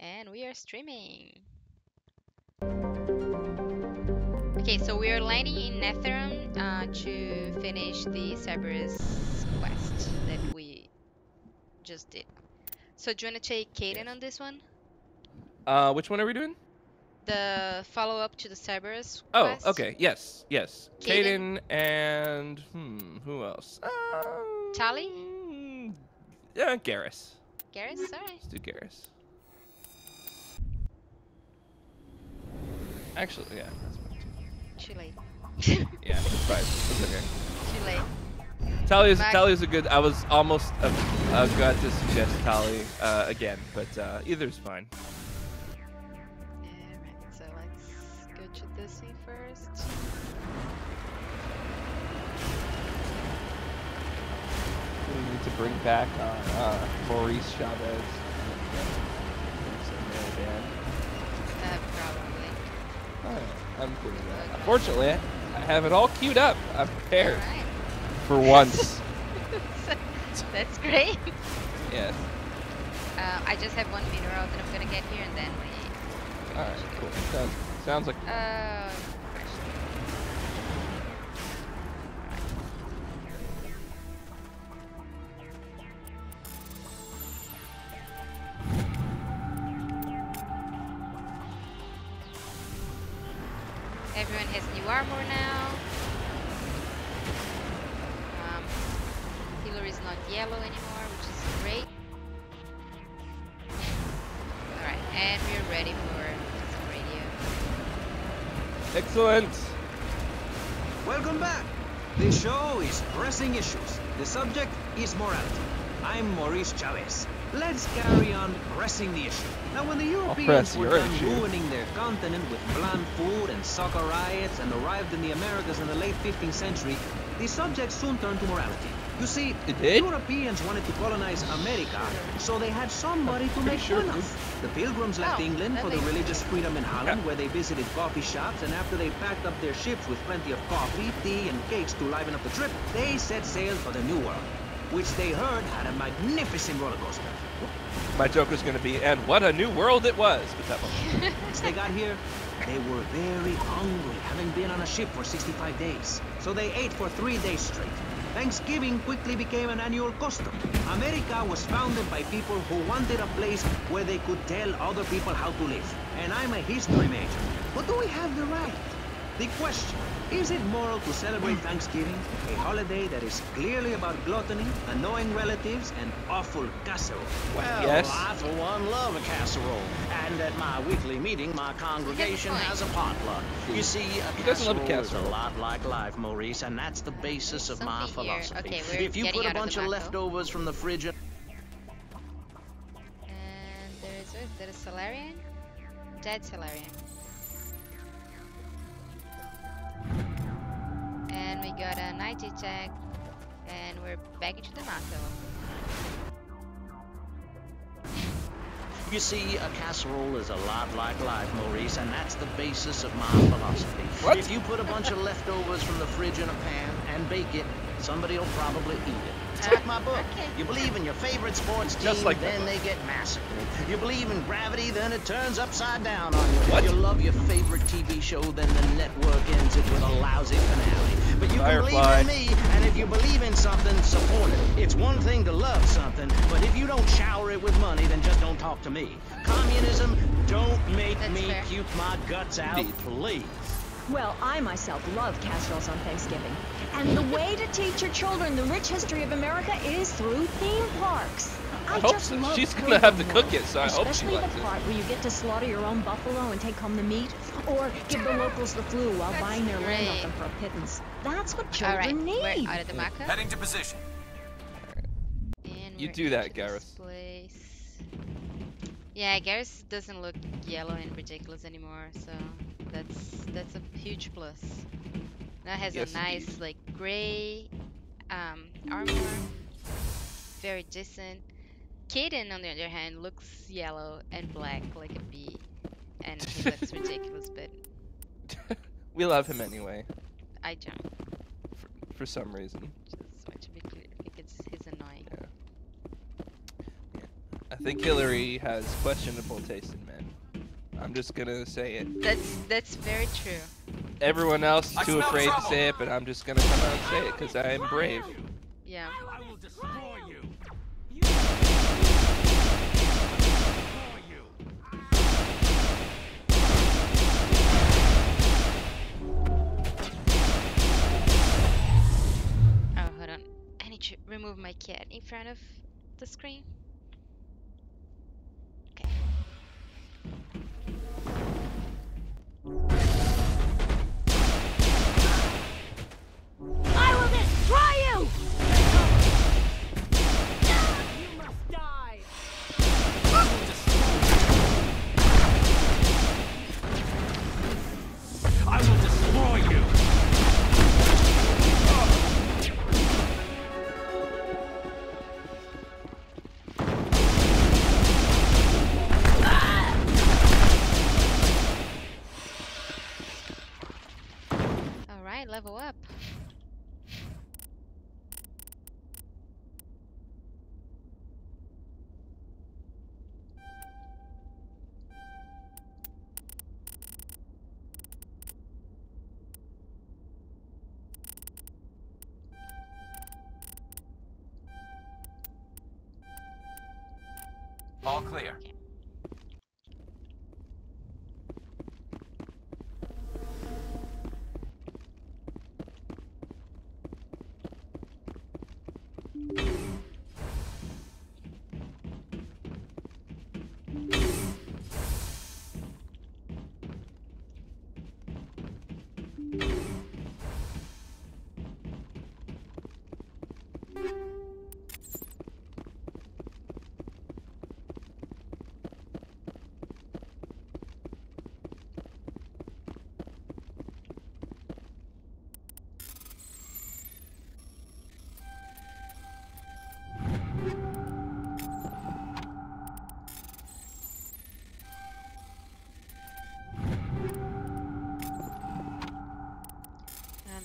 And we are streaming. Okay, so we are landing in Netherum to finish the Cerberus quest that we just did. So do you want to take Caden on this one? Which one are we doing? The follow-up to the Cerberus Oh, quest? okay. Yes, yes. Caden? Caden and who else? Tali? Yeah, Garrus. Garrus? Alright. Let's do Garrus. Actually, yeah. Too late. Yeah, it's fine. It's okay. Too late. Tali's a good. I was almost got to suggest Tali again, but either's fine. Alright, so let's go to this thing first. We need to bring back Maurice Chavez. Probably. I'm doing that. Unfortunately, I have it all queued up. I'm prepared Alright. for once. That's great. Yes. I just have one mineral that I'm gonna get here and then we... Alright, cool. Sounds like... Everyone has new armor now. Hillary's not yellow anymore, which is great. Alright, and we're ready for some radio. Excellent! Welcome back! This show is Pressing Issues. The subject is morality. I'm Maurice Chavez. Let's carry on pressing the issue. Now, when the Europeans were done ruining their continent with bland food and soccer riots and arrived in the Americas in the late 15th century, the subject soon turned to morality. You see, Europeans wanted to colonize America, so they had somebody to make fun of. The Pilgrims left England for the religious freedom in Holland, where they visited coffee shops, and after they packed up their ships with plenty of coffee, tea, and cakes to liven up the trip, they set sail for the New World, which they heard had a magnificent roller coaster. My joke was going to be, and what a new world it was. But that one. Once they got here, they were very hungry, having been on a ship for 65 days. So they ate for 3 days straight. Thanksgiving quickly became an annual custom. America was founded by people who wanted a place where they could tell other people how to live. And I'm a history major. But do we have the right? The question, is it moral to celebrate Thanksgiving, a holiday that is clearly about gluttony, annoying relatives, and awful casserole? Well, yes. I for one love a casserole. And at my weekly meeting, my congregation has a potluck. You see, a casserole is a lot like life, Maurice, and that's the basis of my philosophy. Okay, if you put a bunch of leftovers from the fridge... And there is Salarian? Dead Salarian. And we got a night attack, and we're back into the Mako. You see, a casserole is a lot like life, Maurice, and that's the basis of my philosophy. What? If you put a bunch of leftovers from the fridge in a pan and bake it, somebody will probably eat it. It's like my book. Okay. You believe in your favorite sports team, Just like then they get massacred. You believe in gravity, then it turns upside down on you. What? You love your favorite TV show, then the network ends it with a lousy finale. But you can believe in me, and if you believe in something, support it. It's one thing to love something, but if you don't shower it with money, then just don't talk to me. Communism, don't make me puke my guts out, please. Well, I myself love casseroles on Thanksgiving. And the way to teach your children the rich history of America is through theme parks. I hope just so. love She's gonna have to cook it, so I hope she Especially likes the it. part where you get to slaughter your own buffalo and take home the meat, or give the locals the flu while buying their land off them for a pittance. That's what children need. We're out of the Mako. Heading to position. And You we're do that, into this Gareth. place. Yeah, Gareth doesn't look yellow and ridiculous anymore, so that's a huge plus. Now has Yes, a nice indeed. like gray armor, very decent. Caden on the other hand looks yellow and black like a bee, and he looks ridiculous, but We love him anyway, I don't. for some reason. Just want to be clear, because he's annoying. I think Hillary has questionable taste in men. I'm just gonna say it. That's very true. Everyone else is too afraid to say it, but I'm just gonna come out and say it because I am brave. Yeah. I will destroy you. Oh, hold on. I need to remove my cat in front of the screen. Okay. I will destroy you! You must die. I will destroy you. All right, level up. All clear.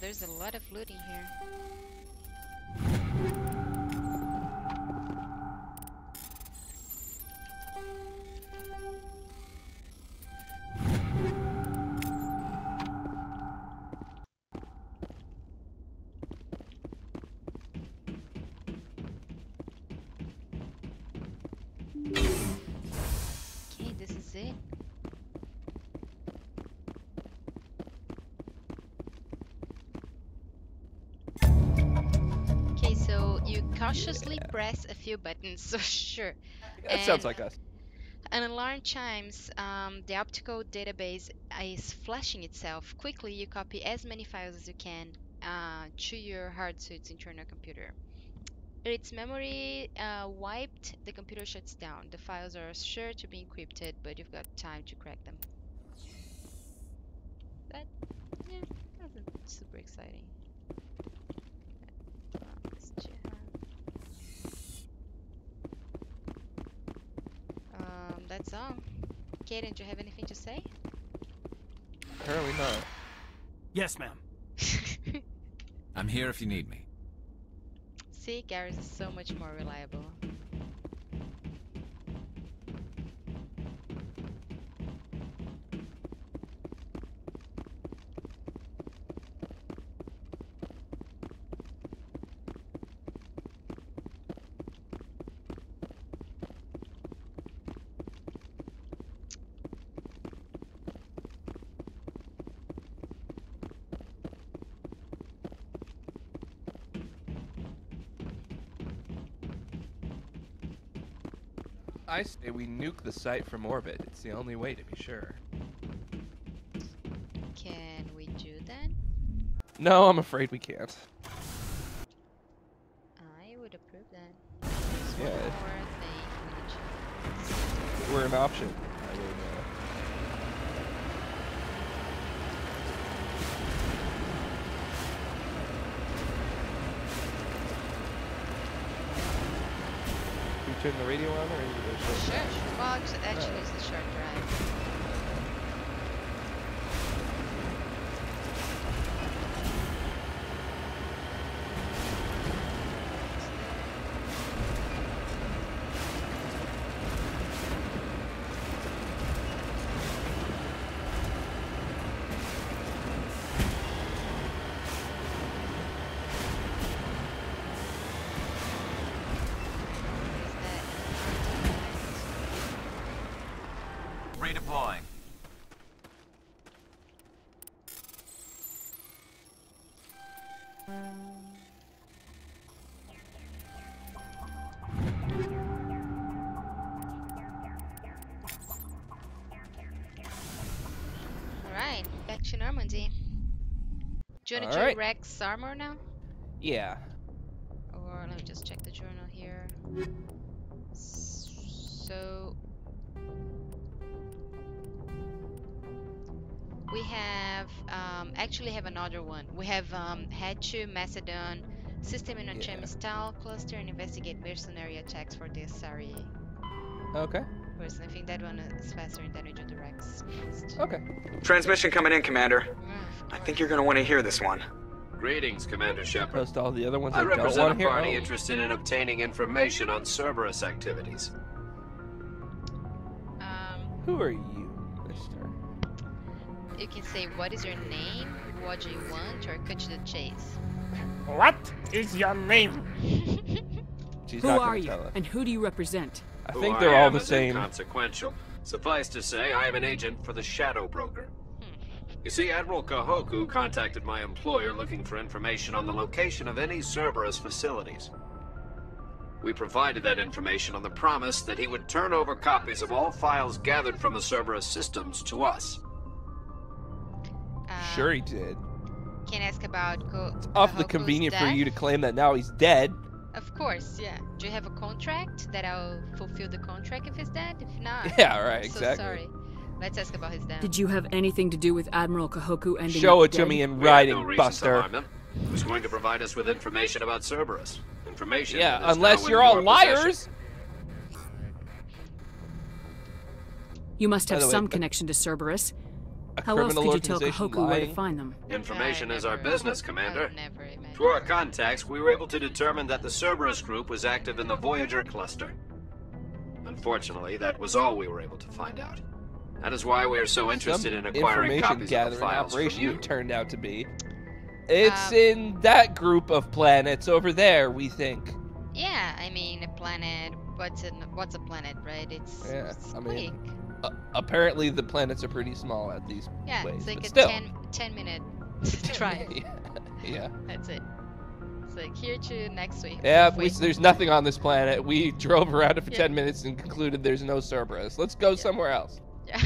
There's a lot of loot in here. Okay, this is it. Okay, so you cautiously press a few buttons, so sure. That sounds like us. An alarm chimes. The optical database is flashing itself. Quickly, you copy as many files as you can to your hard suit's internal computer. Its memory wiped, the computer shuts down. The files are sure to be encrypted, but you've got time to crack them. That, yeah, wasn't super exciting. Let's check. That's all. Kaden, do you have anything to say? Apparently not. Yes, ma'am. I'm here if you need me. See, Garrus is so much more reliable. I say we nuke the site from orbit. It's the only way to be sure. Can we do that? No, I'm afraid we can't. I would approve that. Yeah. One more thing we need to- If it were an option, I would. Turn the radio on, or is it a short Sure. drive? Well, actually, it's the short drive. Redeploying. Alright, back to Normandy. Do you want to do Rex armor now? Yeah. Or let me just check the journal here. So we have actually have another one. We have head to Macedon, system in a style cluster, and investigate mercenary attacks for the Sari. Okay. Person, I think that one is faster than we do the Rex first. Okay. Transmission coming in, Commander. I think you're gonna want to hear this one. Greetings, Commander Shepard. Post all the other ones I I don't represent want a to hear. party interested in obtaining information on Cerberus activities. Who are you, mister? You can say, what is your name? What do you want? Or cut to the chase. What is your name? She's who not are gonna you, tell us. and who do you represent? I think they're all the is same. Inconsequential. Suffice to say, I am an agent for the Shadow Broker. You see, Admiral Kahoku contacted my employer looking for information on the location of any Cerberus facilities. We provided that information on the promise that he would turn over copies of all files gathered from the Cerberus systems to us. Sure he did. Can I ask about It's awfully convenient for you to claim that now he's dead. Of course, yeah. Do you have a contract that I'll fulfill the contract if he's dead? If not, Yeah, right, I'm exactly. So sorry. Let's ask about his death. Did you have anything to do with Admiral Kahoku ending Show up it to dead? me in We had writing, no reason to Buster. harm him. He was going to provide us with information about Cerberus. Information. Yeah, that is unless now you're in all your liars. possession. You must have By the way, some but- connection to Cerberus. A How else criminal could you tell organization Kahoku where to lying? find them? Information is our business, Commander. Never imagine. Through our contacts, we were able to determine that the Cerberus group was active in the Voyager cluster. Unfortunately, that was all we were able to find out. That is why we are so interested in acquiring information copies of the gathering files from operation you. you turned out to be. It's in that group of planets over there, we think. Yeah, I mean a planet. What's a planet, right? It's I quick. mean, apparently the planets are pretty small at these Yeah, ways, it's like but a still. 10 minute drive. Yeah. That's it. It's like here to next week. Yeah, Wait. there's nothing on this planet. We drove around it for Yeah. 10 minutes and concluded there's no Cerberus. Let's go somewhere else. Yeah.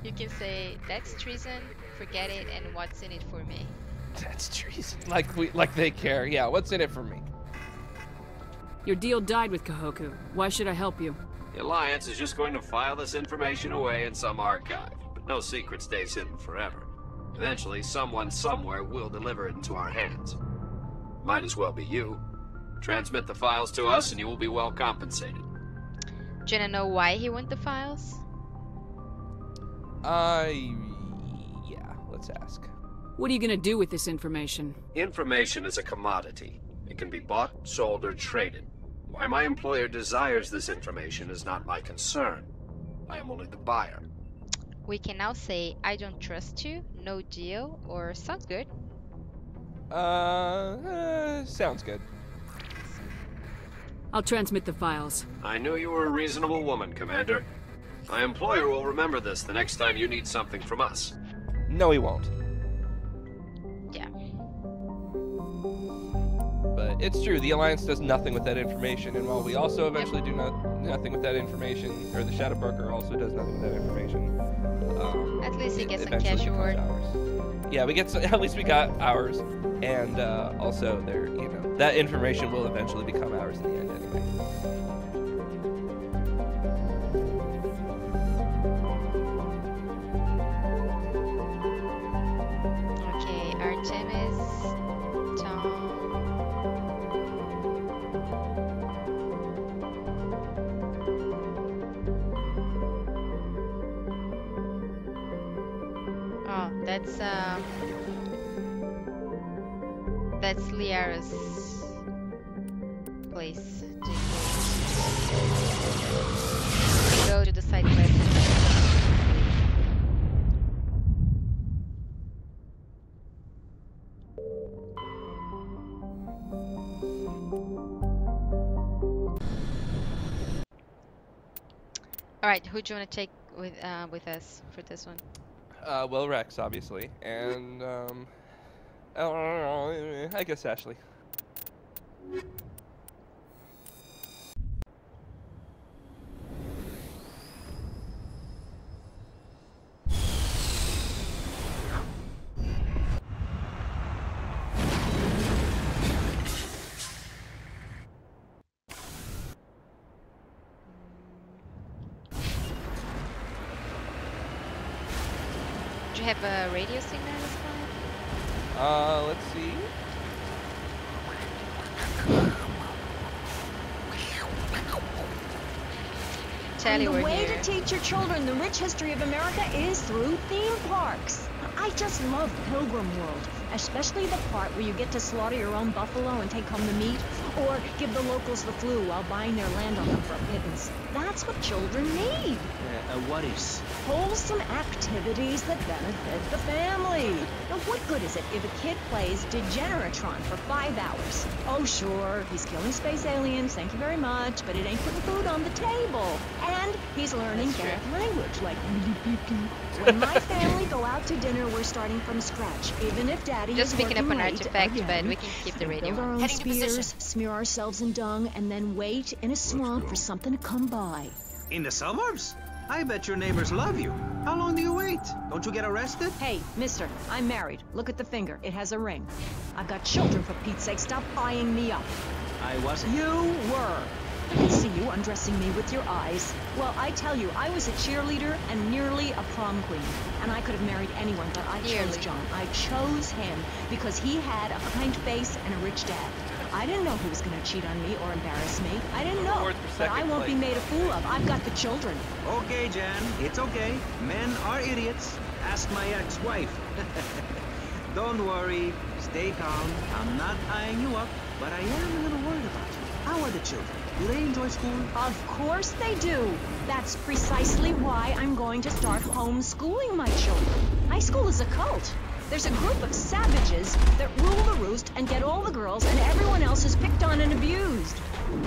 You can say that's treason. Forget it, and what's in it for me? That's treason. Like they care. Yeah, what's in it for me? Your deal died with Kahoku. Why should I help you? The Alliance is just going to file this information away in some archive, but no secret stays hidden forever. Eventually, someone somewhere will deliver it into our hands. Might as well be you. Transmit the files to us and you will be well compensated. Do you wanna know why he want the files? Yeah, let's ask. What are you gonna do with this information? Information is a commodity. It can be bought, sold, or traded. Why my employer desires this information is not my concern. I am only the buyer. We can now say, I don't trust you, no deal, or sounds good. Sounds good. I'll transmit the files. I knew you were a reasonable woman, Commander. My employer will remember this the next time you need something from us. No, he won't. Yeah. But it's true, the Alliance does nothing with that information, and while we also eventually do nothing with that information, or the Shadow Broker also does nothing with that information, At least he gets some eventually cash becomes reward. ours. Yeah, we get at least we got ours, and also there, that information will eventually become ours in the end anyway. Okay, Artemis, Tom. Oh, that's Liara's place. Go to the side quest. All right, who do you want to take with us for this one? Well, Rex, obviously, and I guess Ashley. Do you have a radio signal this time? Let's see. Tell you And the we're way here. to teach your children the rich history of America is through theme parks. I just love Pilgrim World, especially the part where you get to slaughter your own buffalo and take home the meat, or give the locals the flu while buying their land on them for a pittance. That's what children need. What is? Wholesome activities that benefit the family. Now, what good is it if a kid plays Degeneratron for 5 hours? Oh, sure, he's killing space aliens, thank you very much, but it ain't putting food on the table. And he's learning Geth language, like when my family go out to dinner, we're starting from scratch, even if Daddy Just is picking up working an late artifact, again. but we can keep the radio Build our on. own Heading to spears, position. smear ourselves in dung, and then wait in a swamp for something to come by. In the suburbs? I bet your neighbors love you. How long do you wait? Don't you get arrested? Hey, mister, I'm married. Look at the finger. It has a ring. I've got children, for Pete's sake. Stop eyeing me up. I wasn't. You were. I can see you undressing me with your eyes. Well, I tell you, I was a cheerleader and nearly a prom queen. And I could have married anyone, but I chose John. I chose him because he had a kind face and a rich dad. I didn't know who was going to cheat on me or embarrass me. I didn't know. But I won't be made a fool of. I've got the children. Okay, Jan, it's okay. Men are idiots. Ask my ex-wife. Don't worry. Stay calm. I'm not eyeing you up, but I am a little worried about you. How are the children? Do they enjoy school? Of course they do. That's precisely why I'm going to start homeschooling my children. High school is a cult. There's a group of savages that rule the roost and get all the girls, and everyone else is picked on and abused.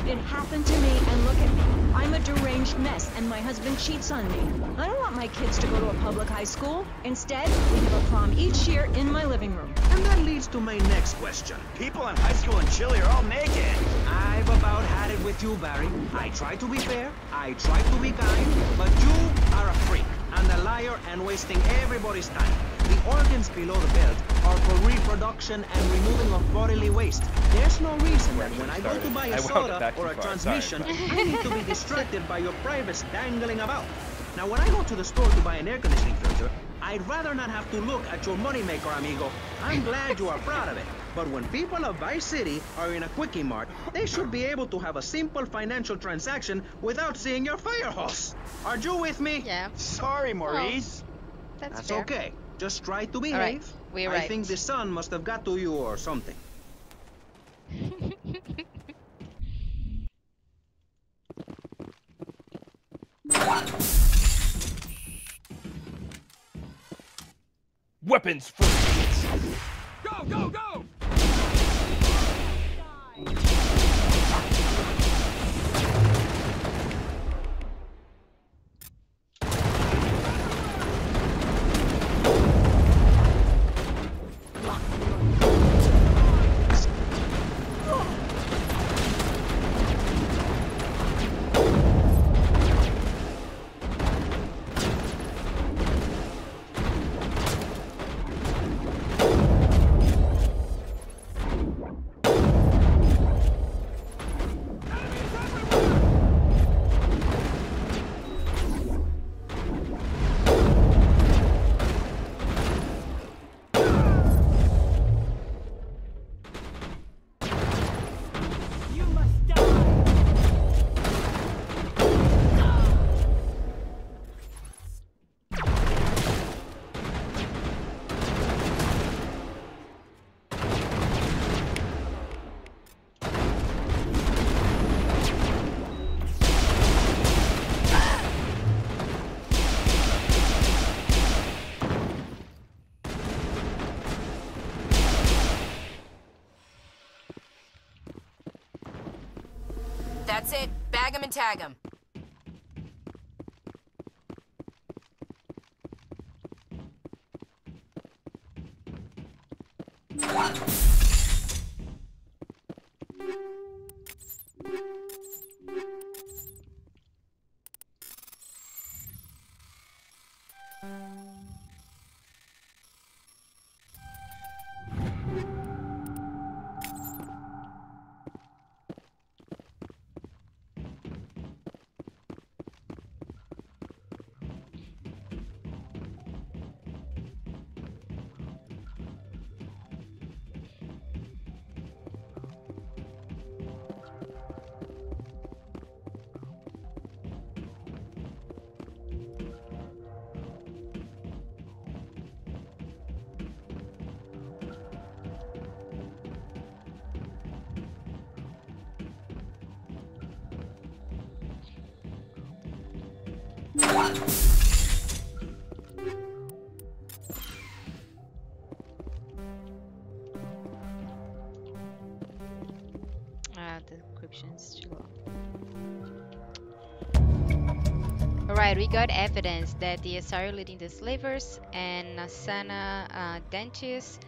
It happened to me, and look at me. I'm a deranged mess, and my husband cheats on me. I don't want my kids to go to a public high school. Instead, we have a prom each year in my living room. And that leads to my next question. People in high school in Chile are all naked. I've about had it with you, Barry. I try to be fair, I try to be kind, but you are a freak, and a liar, and wasting everybody's time. The organs below the belt are for reproduction and removing of bodily waste. There's no reason that when I go to buy a soda or a transmission, I need to be distracted by your privates dangling about. Now, when I go to the store to buy an air conditioning filter, I'd rather not have to look at your moneymaker, amigo. I'm glad you are proud of it. But when people of Vice City are in a Quickie Mart, they should be able to have a simple financial transaction without seeing your fire hose. Are you with me? Yeah. Sorry, Maurice. Well, That's fair. okay. Just try to behave. right, we're I right. think the sun must have got to you or something. Weapons for idiots. Go, go, go! You must die! That's it. Bag 'em and tag 'em. The encryption is too low. Alright, we got evidence that the Asari leading the slavers and Nasana Dentius,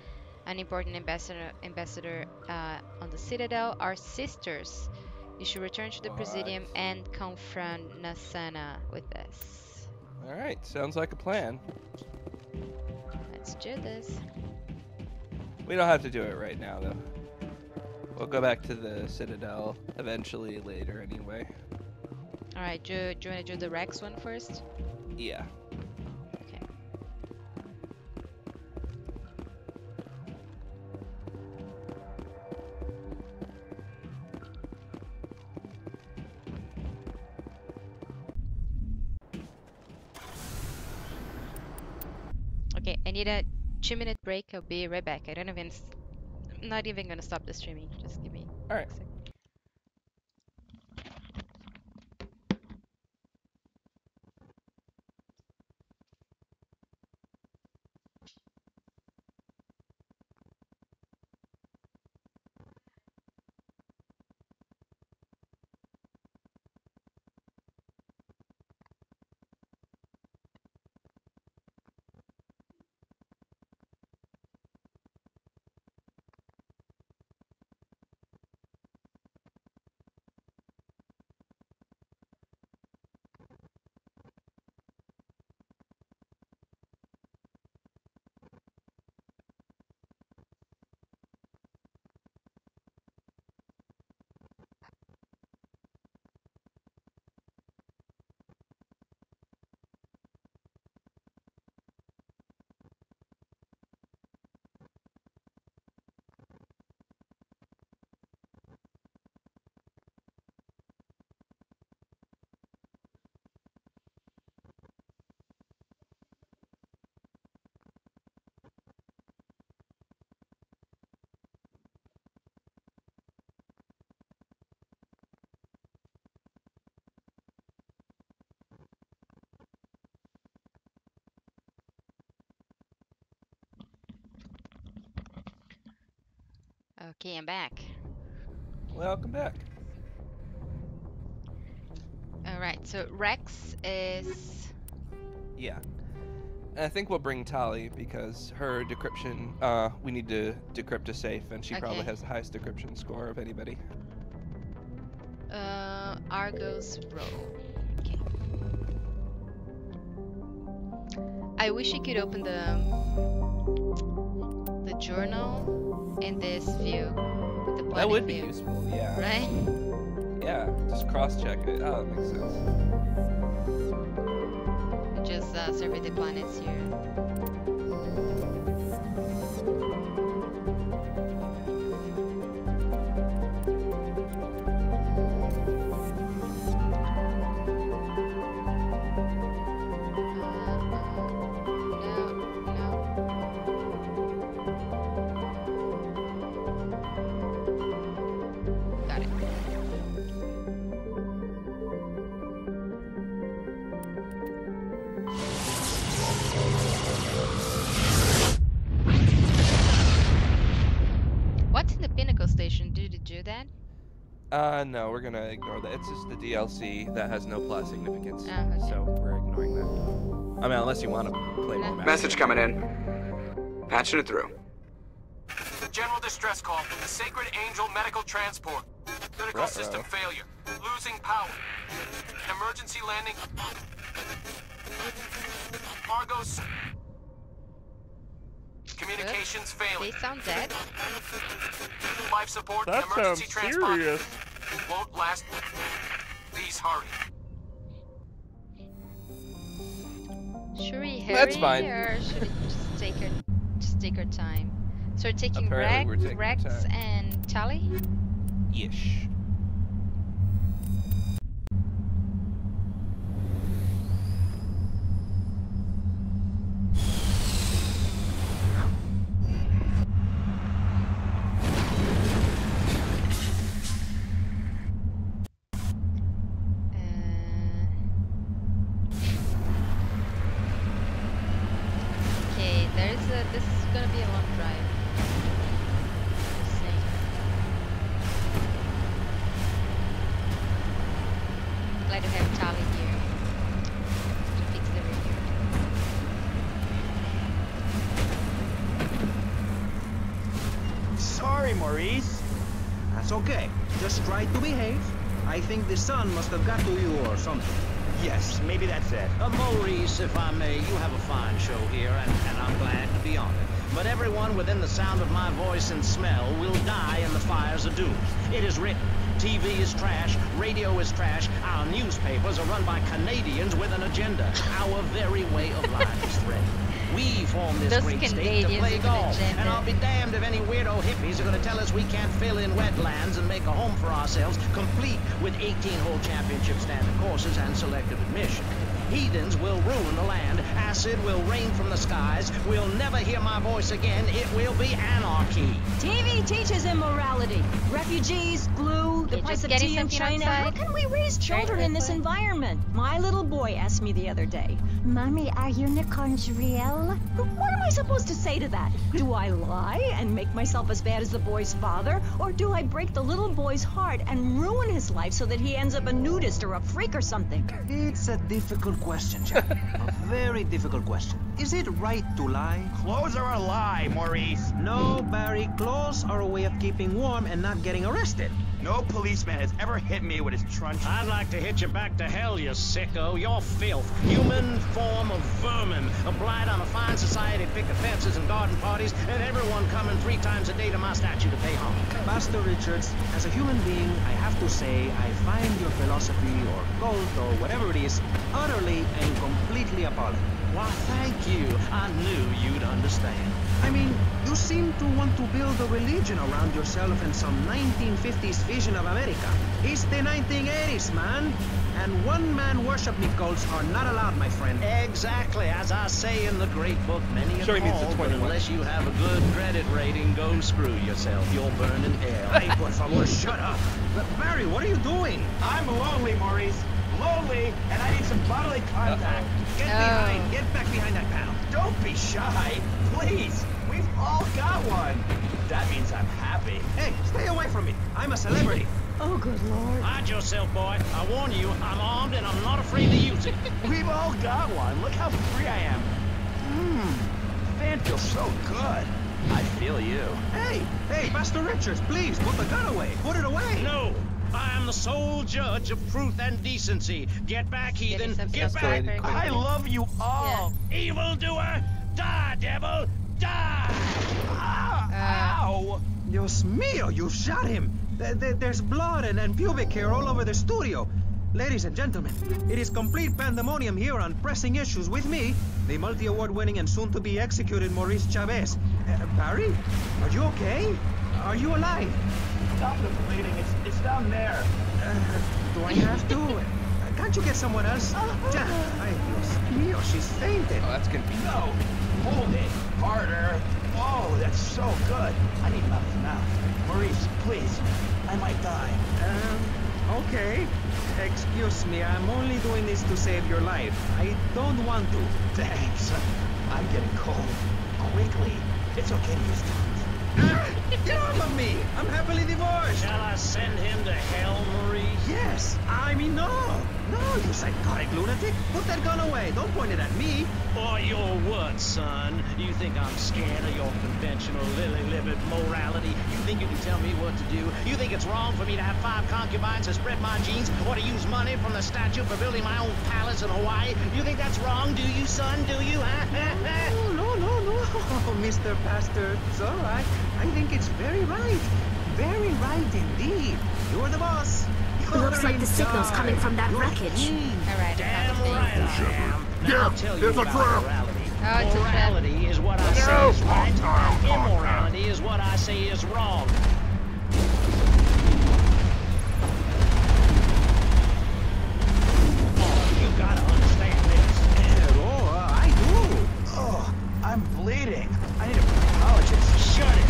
an important ambassador on the Citadel, are sisters. You should return to the Presidium and confront Nasana with this. Alright, sounds like a plan. Let's do this. We don't have to do it right now, though. We'll go back to the Citadel eventually later anyway. Alright, do you want to do the Rex one first? Yeah. Okay. Okay, I need a 2-minute break. I'll be right back. I'm not even gonna stop the streaming. Just give me a sec. Okay, I'm back. Welcome back. Alright, so Rex is... Yeah. And I think we'll bring Tali because her decryption, we need to decrypt a safe and she probably has the highest decryption score of anybody. Argos roll. Okay. I wish you could open the journal in this view. With the that would be view. useful, yeah. Right? Yeah, just cross-check it. Oh, that makes sense. Just survey the planets here. Did it do that? No, we're gonna ignore that. It's just the DLC that has no plot significance. Okay. So we're ignoring that. I mean, unless you want to play more. Message coming in. Patching it through. General distress call from the Sacred Angel Medical Transport. Critical system failure. Losing power. Emergency landing. Argos. Communications failing. They sound dead. Life support. That Emergency sounds transport. serious. Won't last. Please hurry. Should we hurry That's fine. or should we just take our time? So we're taking Apparently we're taking Rex time. and Tally? Yeesh. Okay, this is gonna be a long drive. Just saying. Glad to have Tally here to fix the radio. Sorry, Maurice. That's okay. Just try to behave. I think the sun must have got to you or something. Yes, maybe that's it. Maurice, if I may, you have a fine show here, and I'm glad to be on it. But everyone within the sound of my voice and smell will die in the fires of doom. It is written. TV is trash, radio is trash, our newspapers are run by Canadians with an agenda. Our very way of life is threatened. We formed this Those great state to Canadians play with an golf, agenda. and I'll be damned if any weirdo hippies are going to tell us we can't fill in wetlands and make a home for ourselves, complete with 18-hole championship standard courses and selective admission. Heathens will ruin the land. Acid will rain from the skies. We'll never hear my voice again. It will be anarchy. TV teaches immorality. Refugees, glue, the Okay, price just of getting tea in something China. How outside. can we raise children in this quickly. environment? My little boy asked me the other day, Mommy, are unicorns real? What am I supposed to say to that? Do I lie and make myself as bad as the boy's father? Or do I break the little boy's heart and ruin his life so that he ends up a nudist or a freak or something? It's a difficult question, Jack. A very difficult question. Is it right to lie? Clothes are a lie, Maurice. No, Barry. Clothes are a way of keeping warm and not getting arrested. No policeman has ever hit me with his truncheon. I'd like to hit you back to hell, you sicko. You're filth. Human form of vermin. A blight on a fine society, picket fences and garden parties, and everyone coming 3 times a day to my statue to pay homage. Pastor Richards, as a human being, I have to say I find your philosophy or cult or whatever it is utterly and completely appalling. Why, thank you. I knew you'd understand. I mean, you seem to want to build a religion around yourself and some 1950s vision of America. It's the 1980s, man. And one-man worship cults are not allowed, my friend. Exactly. As I say in the great book, many Sure, have he means the called, but 21. unless you have a good credit rating, go screw yourself. You'll burn in hell. Hey, por favor, shut up. But Barry, what are you doing? I'm lonely, Maurice. Lonely, and I need some bodily contact. Get back behind that panel. Don't be shy. Please. We've all got one. That means I'm happy. Hey, stay away from me. I'm a celebrity. Oh, good Lord. Hide yourself, boy. I warn you, I'm armed and I'm not afraid to use it. We've all got one. Look how free I am. Fan feels so good. I feel you. Hey, Pastor Richards, please, put the gun away. Put it away. No. I am the sole judge of truth and decency. Get back, heathen. Get back. Escalated quickly. I love you all. Evildoer, die, devil, die. Ow. Dios mío, you shot him. There's blood and pubic hair all over the studio. Ladies and gentlemen, it is complete pandemonium here on Pressing Issues with me, the multi-award-winning and soon-to-be executed Maurice Chavez. Barry, are you okay? Are you alive? Stop the bleeding. It's down there. Do I have to? Can't you get someone else? Jack, ay, Dios mío, she's fainted. Oh, that's gonna be No. Hold it. Harder. Oh, that's so good. I need mouth to mouth. Maurice, please. I might die. Okay. Excuse me, I'm only doing this to save your life. I don't want to. Thanks. I'm getting cold. Quickly. It's okay to use tongues. Get off of me! I'm happily divorced! Shall I send him to hell, Maurice? Yes! I mean, no! No, you psychotic lunatic! Put that gun away! Don't point it at me! Or your what, son? You think I'm scared of your conventional lily-livered morality? You think you can tell me what to do? You think it's wrong for me to have 5 concubines and spread my genes, or to use money from the statue for building my own palace in Hawaii? You think that's wrong, do you, son? Do you? No, Mr. Pastor. It's all right. I think it's very right. Very right indeed. You're the boss. Looks like the signal's coming from that wreckage. Alright, Damn right I am. Now I'll tell you there's a about trap. morality. Oh, it's a trap. Morality is what I say is right, and immorality is what I say is wrong. Oh, you gotta understand this. I do. Oh, I'm bleeding. I need a proctologist. Shut it.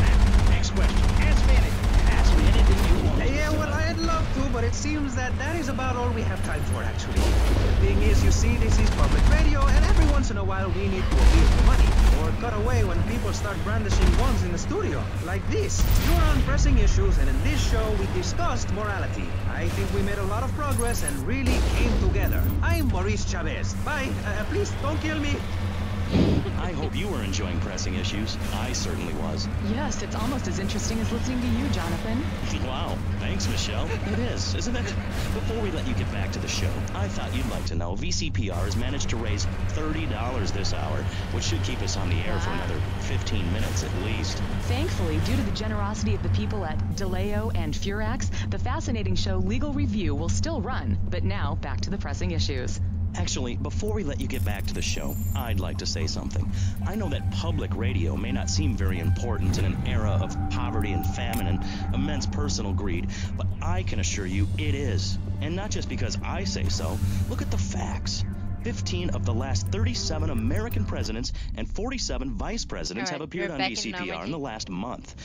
Now, next question. Ask me anything. Ask me anything you want. Yeah, well, I'd love to, but it seems that is about all we have time for, actually. The thing is, you see, this is public radio, and every once in a while we need to appeal for money, or cut away when people start brandishing guns in the studio, like this. You're on Pressing Issues, and in this show we discussed morality. I think we made a lot of progress and really came together. I'm Maurice Chavez. Bye. Please don't kill me. I hope you were enjoying Pressing Issues. I certainly was. Yes, it's almost as interesting as listening to you, Jonathan. Wow, thanks, Michelle. It is, isn't it? Before we let you get back to the show, I thought you'd like to know VCPR has managed to raise $30 this hour, which should keep us on the air for another 15 minutes at least. Thankfully, due to the generosity of the people at DeLeo and Furax, the fascinating show Legal Review will still run. But now, back to the Pressing Issues. Actually, before we let you get back to the show, I'd like to say something. I know that public radio may not seem very important in an era of poverty and famine and immense personal greed, but I can assure you it is. And not just because I say so. Look at the facts. 15 of the last 37 American presidents and 47 vice presidents have appeared on VCPR in the last month.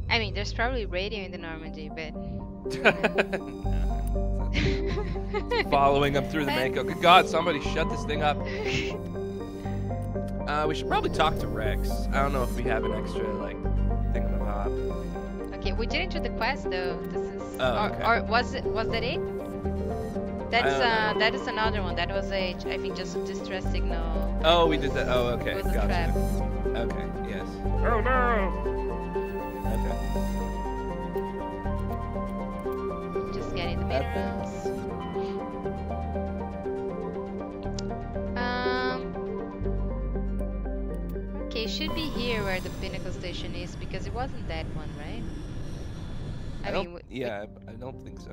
I mean, there's probably radio in the Normandy, but... Following him through the Mako. Good God, somebody shut this thing up. We should probably talk to Rex. I don't know if we have an extra, like, thing on the hop. Okay, we didn't do the quest, though. This is... okay. Or was that it? That is another one. That was I think just a distress signal. Oh, we did that. Oh, okay. It was a Gotcha. trap. Okay, yes. Oh no! Okay. Just getting the minerals. Okay, it should be here where the pinnacle station is, because it wasn't that one, right? I don't think so.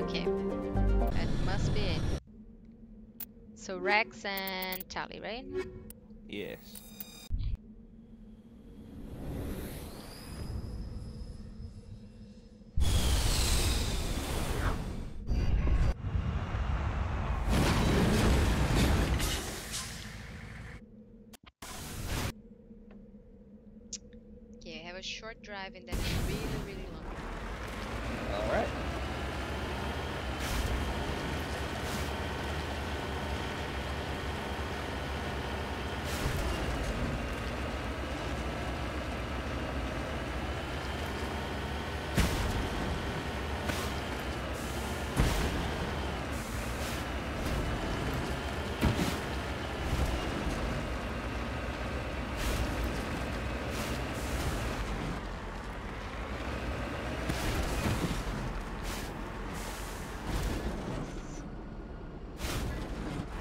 Okay, that must be it. So Rex and Tally, right? Yes. Okay, I have a short drive and then really, really long. All right.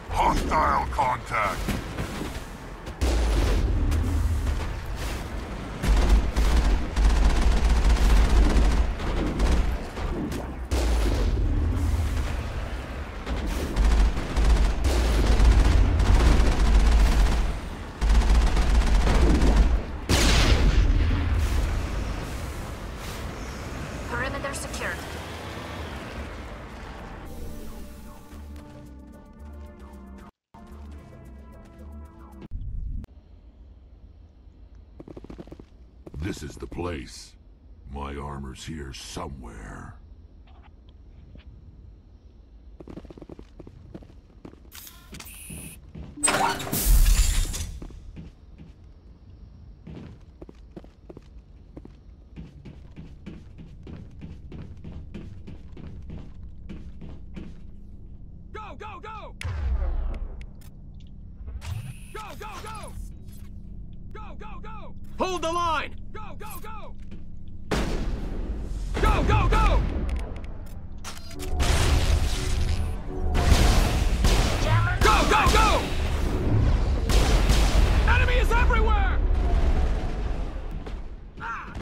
Hostile contact. Perimeter secured. This is the place. My armor's here somewhere. Go, go, go! Go, go, go! Go, go, go! Hold the line! Go, go, go! Go, go, go! Go, go, go! Enemy is everywhere! Ah!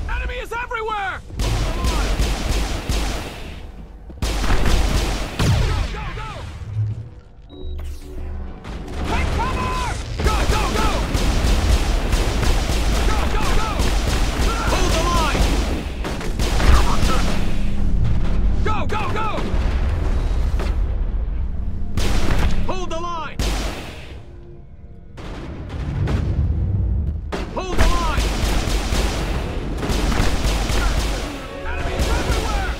Enemy is everywhere! Take cover! Go, go, go! Go, go, go! Hold the line! Go, go, go! Hold the line! Hold the line! Enemy is everywhere!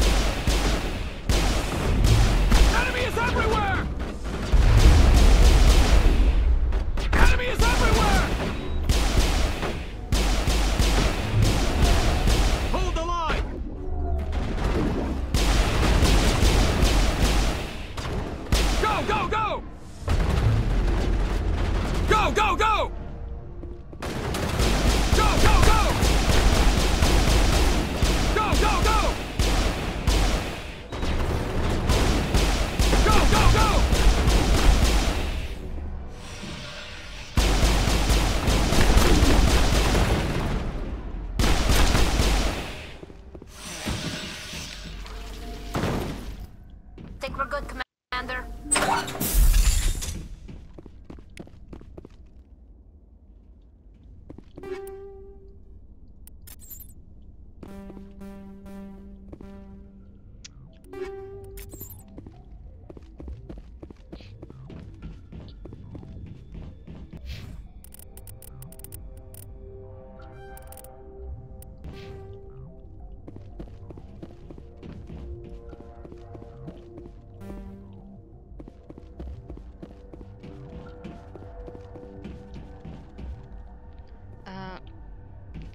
Enemy is everywhere! Enemy is everywhere! Hold the line! Go, go, go! Go, go, go! Go, go, go! Go, go, go! Go, go, go! Think we're good, Commander?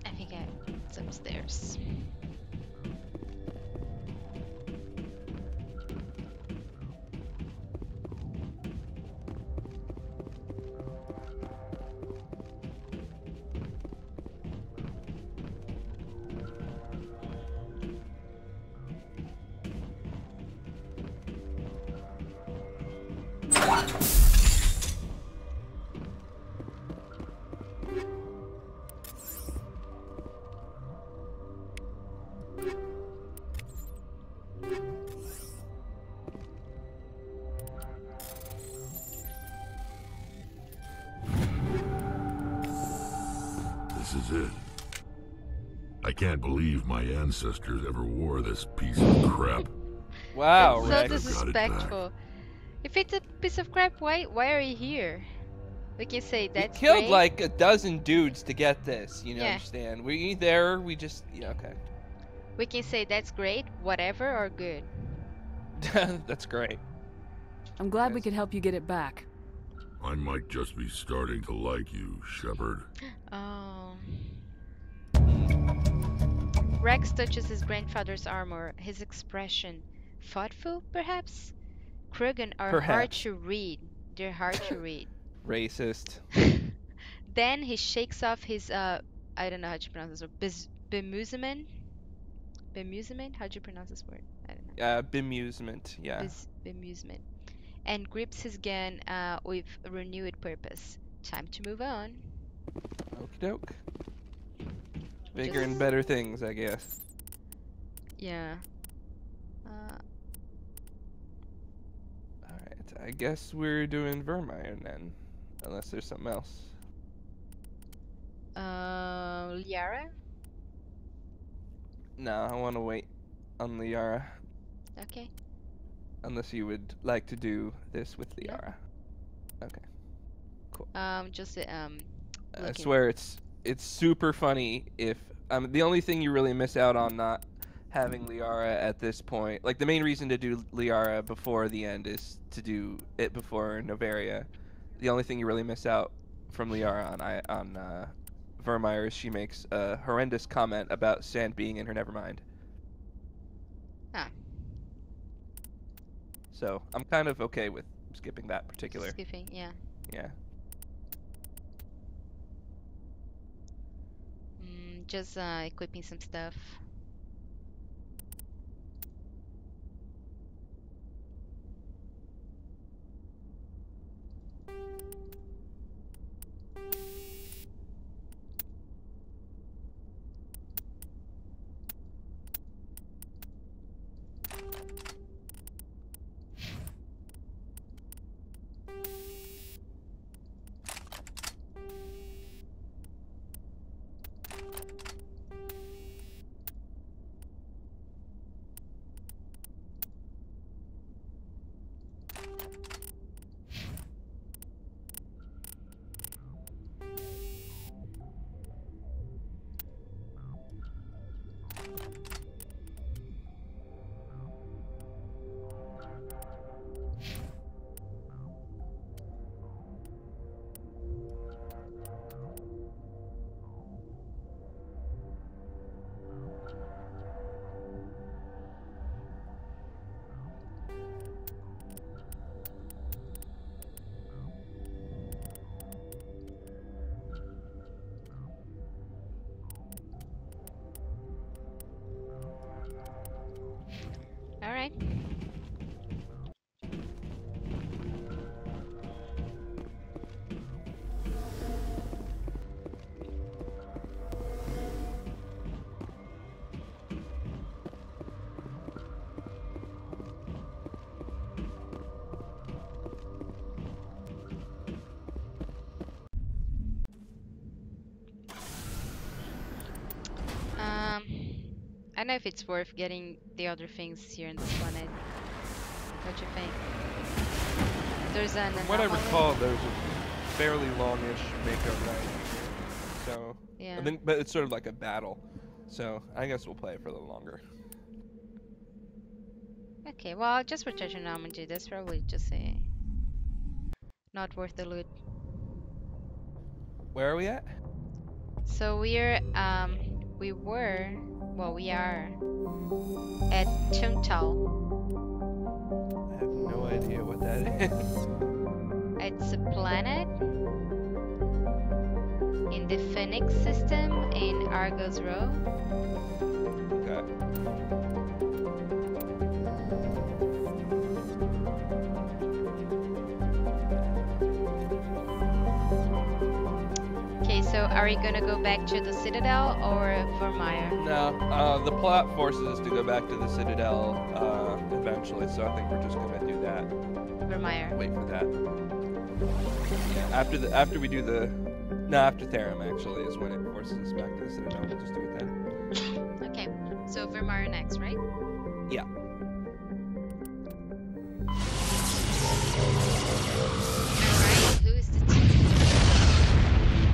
I think it's upstairs. This is it. I can't believe my ancestors ever wore this piece of crap. Wow, That's Rex. so disrespectful. If it's a piece of crap, why are you here? We can say that's We killed great. like a dozen dudes to get this, you know, Yeah. understand? We there, we just, yeah, okay. We can say that's great, whatever, or good. That's great. I'm glad we could help you get it back. I might just be starting to like you, Shepard. Oh. Rex touches his grandfather's armor, his expression thoughtful, perhaps? Krogan are hard Perhaps. to read. They're hard to read. Racist. Then he shakes off his I don't know how to pronounce this word. Bemusement? Bemusement? How do you pronounce this word? I don't know. Bemusement, yeah. Bemusement. And grips his gun with renewed purpose. time to move on. Okie doke. Bigger and better things, I guess. Yeah. Alright, I guess we're doing Virmire then. Unless there's something else. Liara? No, I want to wait on Liara. Okay. Unless you would like to do this with Liara. No. Okay. Cool. I swear it's super funny if the only thing you really miss out on not having Liara at this point, like the main reason to do Liara before the end is to do it before Noveria. The only thing you really miss out from Liara on Virmire is she makes a horrendous comment about sand being in her Nevermind. Ah. So I'm kind of okay with skipping that particular. Skipping, yeah. Yeah. Just equipping some stuff. All right. I don't know if it's worth getting the other things here in this planet. What you think? There's an From what I recall, there's a fairly longish makeup right here. So, yeah. I think, but it's sort of like a battle. So, I guess we'll play it for a little longer. Okay, well, just for trigonometry, that's probably just not worth the loot. Where are we at? So we are at Chungtal. I have no idea what that is. It's a planet in the Phoenix system in Argos Row. Okay. Okay, so are we gonna go back to the Citadel or Virmire? No, the plot forces us to go back to the Citadel eventually, so I think we're just gonna do that. Virmire. Wait for that. Yeah, after we do the after Therum actually is when it forces us back to the Citadel. We'll just do it then. Okay, so Virmire next, right? Yeah. Alright, who is the team?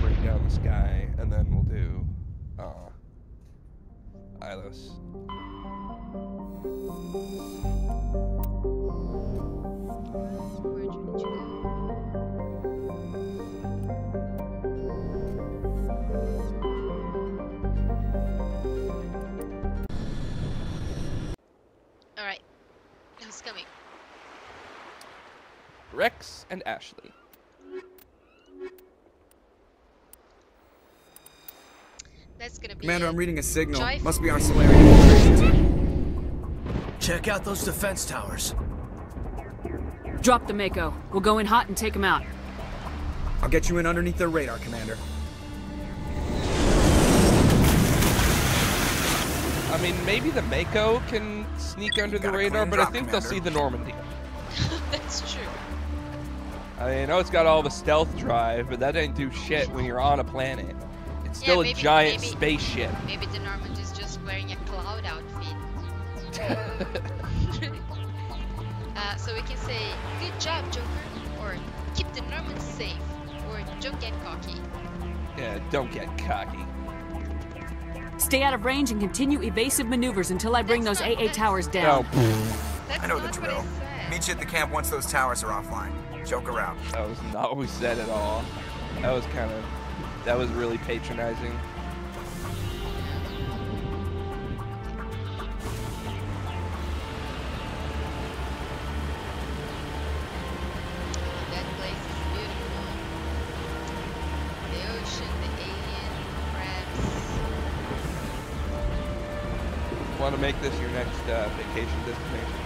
Bring down the sky, and then we'll do Ilos. Where do you need to go? Alright, who's coming? Rex and Ashley. That's gonna be Commander, I'm reading a signal. Joyful. Must be our Solarian infiltration team. Check out those defense towers. Drop the Mako. We'll go in hot and take him out. I'll get you in underneath their radar, Commander. I mean, maybe the Mako can sneak under the radar, but I think they'll see the Normandy. That's true. I know it's got all the stealth drive, but that ain't do shit when you're on a planet. It's still a giant spaceship. Maybe the Normandy is just wearing a cloud outfit. So we can say, good job, Joker, or keep the Normans safe, or don't get cocky. Yeah, don't get cocky. Stay out of range and continue evasive maneuvers until I bring those AA towers down. I know the drill. Meet you at the camp once those towers are offline. Joke around. That was not what we said at all. That was that was really patronizing. That place is beautiful. The ocean, the alien, crabs. Want to make this your next vacation destination?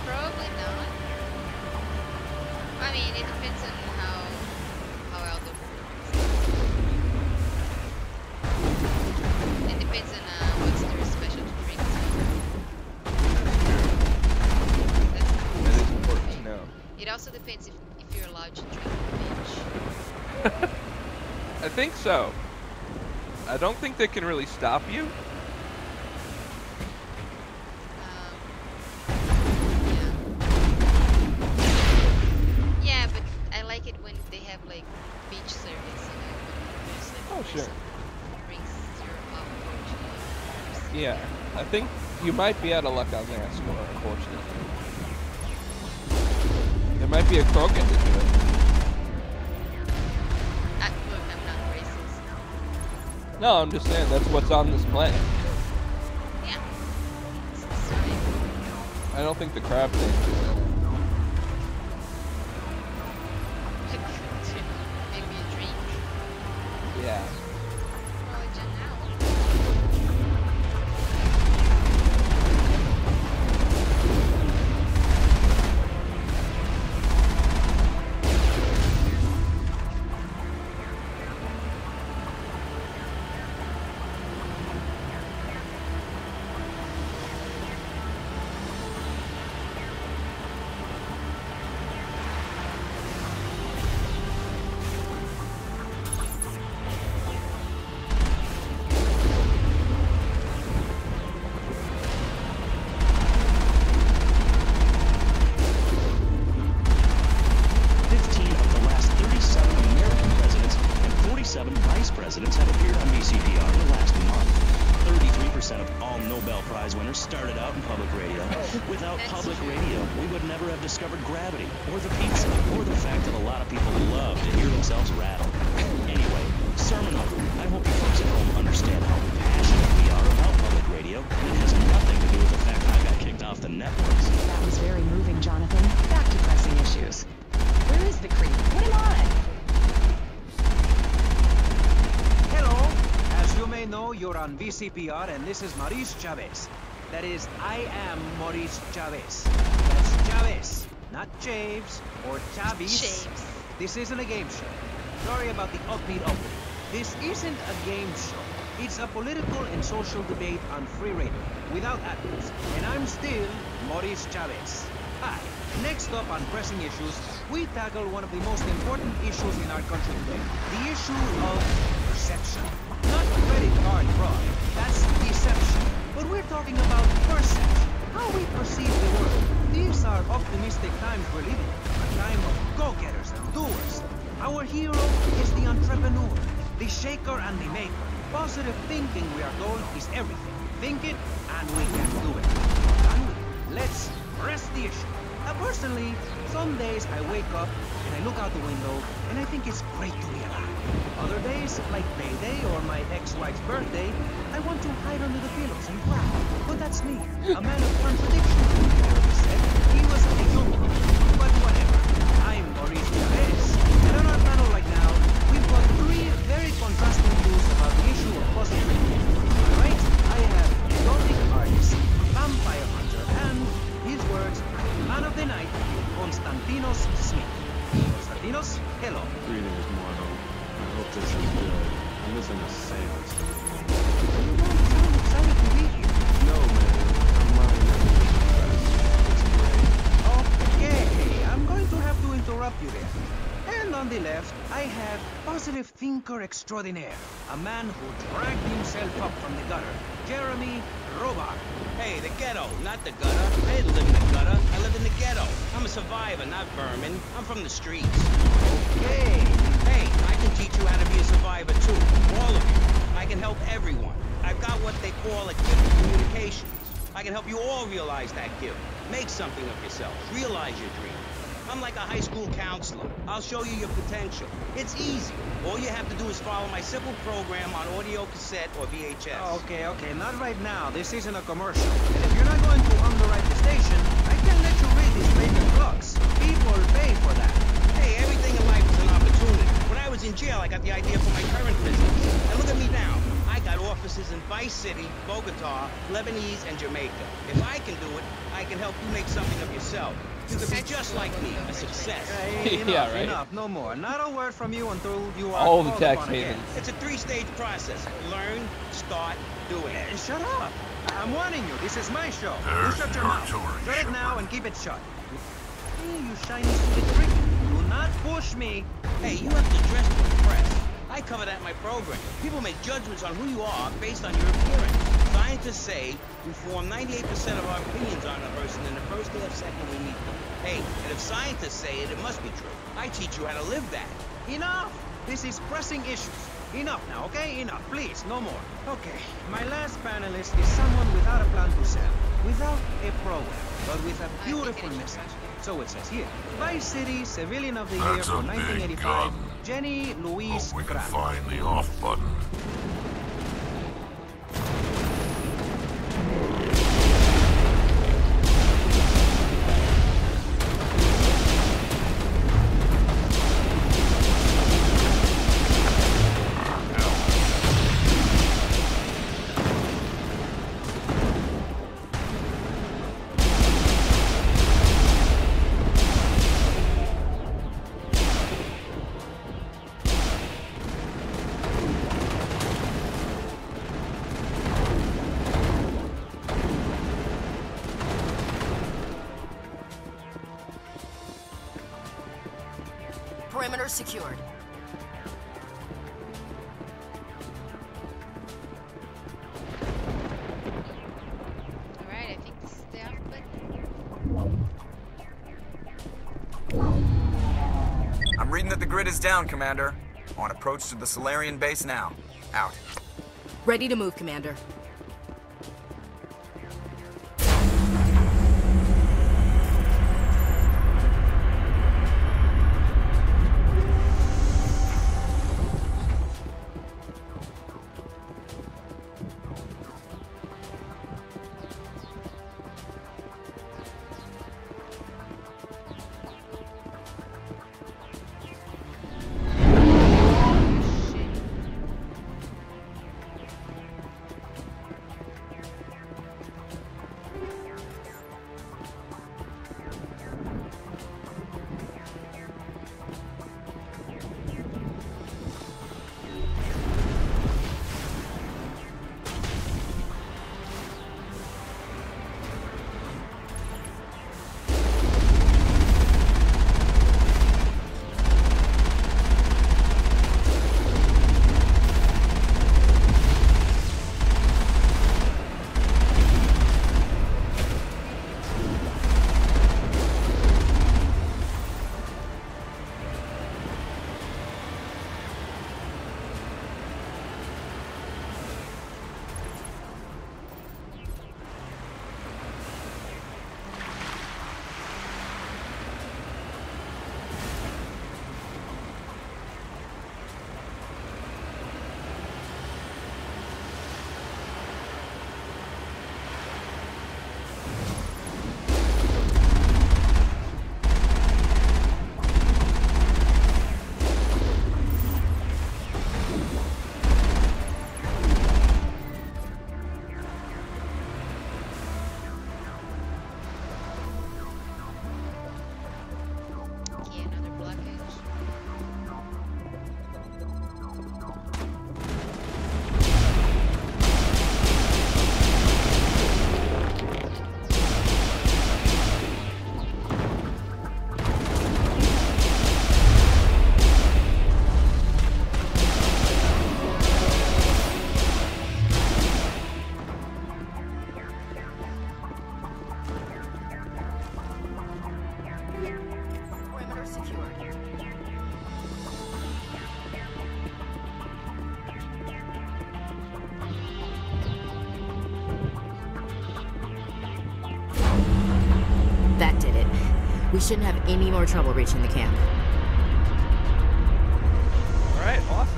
Probably not. I mean, it depends on how well the it depends on what's their special drinks. That is important to know. It also depends if you're allowed to drink on the beach. I think so. I don't think they can really stop you. Yeah, but I like it when they have like beach service, you know. There's, like, Oh, sure. Brings your popcorn. Yeah, I think you might be out of luck on that score, unfortunately. There might be a Krogan to do it. Look, I'm not racist. No, I'm just saying that's what's on this planet. Yeah. I don't think the crab thing. Maybe a drink. Yeah. CPR, and this is Maurice Chavez. That is, I am Maurice Chavez. That's Chavez, not Chaves or Chavis. This isn't a game show. Sorry about the upbeat opening. This isn't a game show. It's a political and social debate on free radio, without adults. And I'm still Maurice Chavez. Hi. Next up on Pressing Issues, we tackle one of the most important issues in our country today. The issue of perception. Not credit card fraud. That's deception. But we're talking about perception. How we perceive the world. These are optimistic times we're living in. A time of go-getters and doers. Our hero is the entrepreneur, the shaker and the maker. Positive thinking, we are told, is everything. Think it, and we can do it. Can we? Let's press the issue. Now, personally, some days I wake up and I look out the window and I think it's great to be alive. Other days, like payday or my ex-wife's birthday, I want to hide under the pillows and cry. But that's me, a man of contradiction. Said he was a human. But whatever. I'm Maurice Chavez, and on our panel right now, we've got three very contrasting views about the issue of positivity. On my right, I have erotic artist, vampire hunter, and his words, man of the night, Konstantinos Smith. Konstantinos, hello. This is good. I'm missing a seance. You don't sound excited to be here. No, man. I'm minding It's great. Okay, I'm going to have to interrupt you there. And on the left, I have positive thinker extraordinaire, a man who dragged himself up from the gutter, Jeremy Robar. Hey, the ghetto, not the gutter. I didn't live in the gutter. I lived in the ghetto. I'm a survivor, not vermin. I'm from the streets. Okay. Hey, I can teach you how to be a survivor too. All of you. I can help everyone. I've got what they call a gift of communications. I can help you all realize that gift. Make something of yourself. Realize your dream. I'm like a high school counselor. I'll show you your potential. It's easy. All you have to do is follow my simple program on audio cassette or VHS. Okay, not right now. This isn't a commercial. And if you're not going to underwrite the station, I can let you read these vacant books. People pay for that. Hey, everything in life is an opportunity. When I was in jail, I got the idea for my current business. And look at me now. I got offices in Vice City, Bogota, Lebanese, and Jamaica. If I can do it, I can help you make something of yourself. You could be just like me, a success. Hey, enough, enough, no more. Not a word from you until you are all the called tax upon again. havens. It's a 3-stage process. Learn, start, doing. Shut up! I'm warning you. This is my show. You shut your mouth. Shut it now and keep it shut. Hey, you shiny suited trick. Do not push me. Hey, you have to dress to impress. I cover that in my program. People make judgments on who you are based on your appearance. Scientists say we form 98% of our opinions on a person in the first or second we meet them. Hey, and if scientists say it, it must be true. I teach you how to live that. Enough! This is pressing issues. Enough now, okay? Enough, please, no more. Okay, my last panelist is someone without a plan to sell, without a program, but with a beautiful message. So it says here, Vice City Civilian of the Year That's for a big 1985, gun. Jenny Louise We can Pratt. find the off button. Perimeter secured. Alright, I think this is the off button. I'm reading that the grid is down, Commander. On approach to the Solarian base now. Out. Ready to move, Commander. We shouldn't have any more trouble reaching the camp. All right, awesome.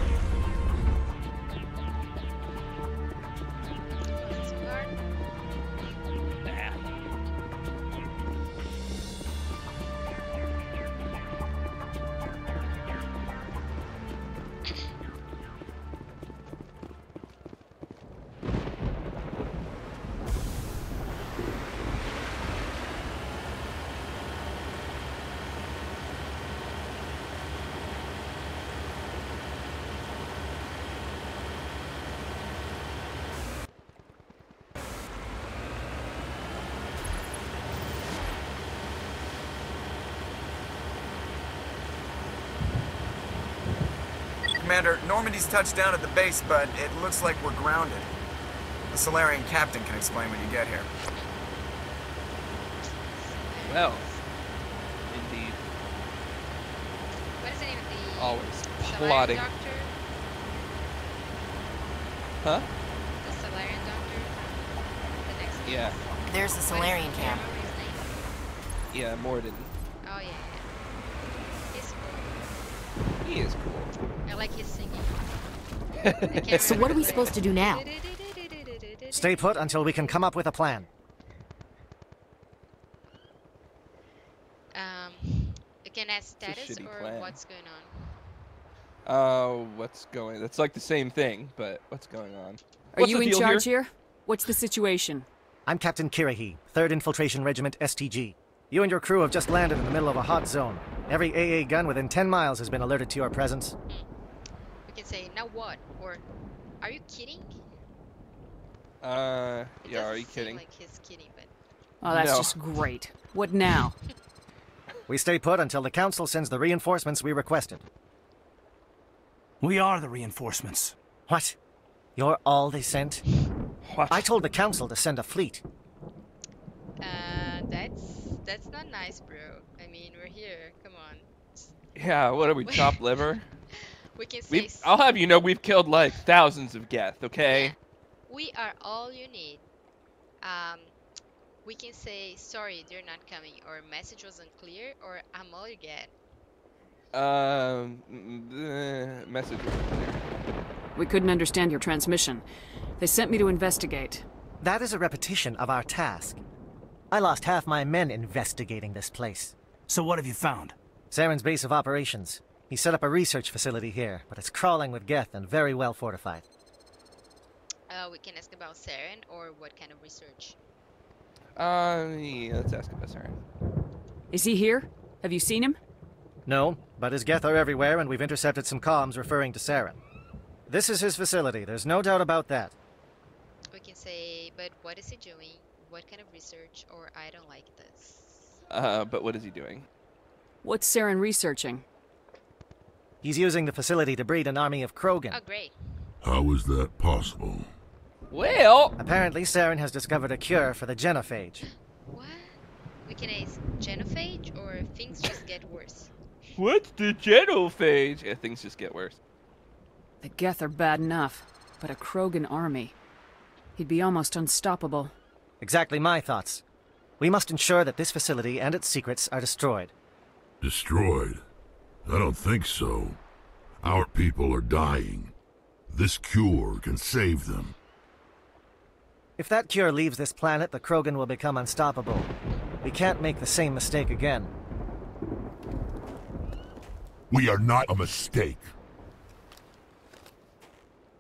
Commander, Normandy's touched down at the base, but it looks like we're grounded. The Solarian captain can explain when you get here. Well, indeed. What is the name of the Always Solarian plotting. doctor? Huh? The Solarian doctor? The next one? Yeah. There's the Solarian camp. Yeah, Morden. Oh, yeah, yeah. He's cool. He is cool. I like his singing. So what are we supposed to do now? Stay put until we can come up with a plan. You can ask status or plan. what's going on. What's going? That's like the same thing, but what's going on? Are you in charge here? What's the situation? I'm Captain Kirahi, 3rd Infiltration Regiment STG. You and your crew have just landed in the middle of a hot zone. Every AA gun within 10 miles has been alerted to your presence. We can say, now what? Or, are you kidding? Yeah, are you kidding? Like he's kidding, but... Oh, that's just great. What now? We stay put until the Council sends the reinforcements we requested. We are the reinforcements. What? You're all they sent? What? I told the Council to send a fleet. That's not nice, bro. I mean, we're here. Come on. Yeah, what are we, chopped liver? We can say... I'll have you know we've killed like thousands of Geth, okay? Yeah. We are all you need. We can say, sorry, they're not coming, or message was unclear, or I'm all you get. Message was unclear. We couldn't understand your transmission. They sent me to investigate. That is a repetition of our task. I lost half my men investigating this place. So what have you found? Sarren's base of operations. He set up a research facility here, but it's crawling with Geth and very well fortified. We can ask about Sarren, or what kind of research? Yeah, let's ask about Sarren. Is he here? Have you seen him? No, but his Geth are everywhere, and we've intercepted some comms referring to Sarren. This is his facility, there's no doubt about that. We can say, but what is he doing? What kind of research? Or I don't like this. But what is he doing? What's Sarren researching? He's using the facility to breed an army of Krogan. Oh, great. How is that possible? Well... Apparently, Sarren has discovered a cure for the genophage. What? We can ask genophage, or things just get worse? What's the genophage? Yeah, things just get worse. The Geth are bad enough, but a Krogan army. He'd be almost unstoppable. Exactly my thoughts. We must ensure that this facility and its secrets are destroyed. Destroyed? I don't think so. Our people are dying. This cure can save them. If that cure leaves this planet, the Krogan will become unstoppable. We can't make the same mistake again. We are not a mistake.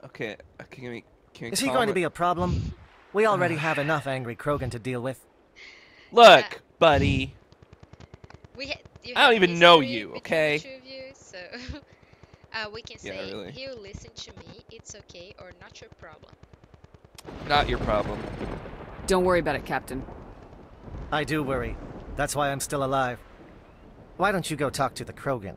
Okay, can we Is he going to be a problem? We already have enough angry Krogan to deal with. Look, buddy. I don't even know you, okay? The two of you, so we can say, really. he'll listen to me, it's okay, or not your problem. Not your problem. Don't worry about it, Captain. I do worry. That's why I'm still alive. Why don't you go talk to the Krogan?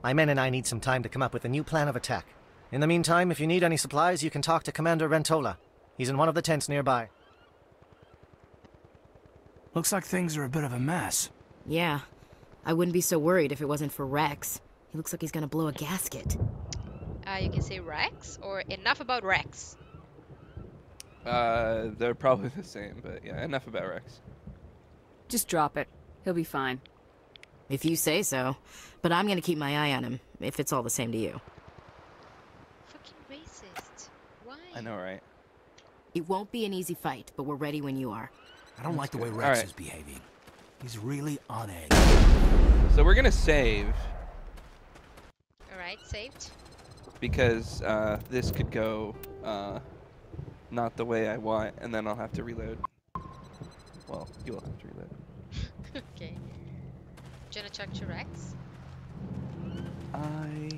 My men and I need some time to come up with a new plan of attack. In the meantime, if you need any supplies, you can talk to Commander Rentola. He's in one of the tents nearby. Looks like things are a bit of a mess. Yeah. I wouldn't be so worried if it wasn't for Rex. He looks like he's gonna blow a gasket. You can say Rex, or enough about Rex. They're probably the same, but yeah, enough about Rex. Just drop it. He'll be fine. If you say so. But I'm gonna keep my eye on him, if it's all the same to you. Fucking racist. Why? I know, right? It won't be an easy fight, but we're ready when you are. I don't like the way Rex is behaving. He's really on edge. So we're gonna save. Alright, saved. Because this could go not the way I want, and then I'll have to reload. Well, you will have to reload. Okay. Do you wanna talk to Rex?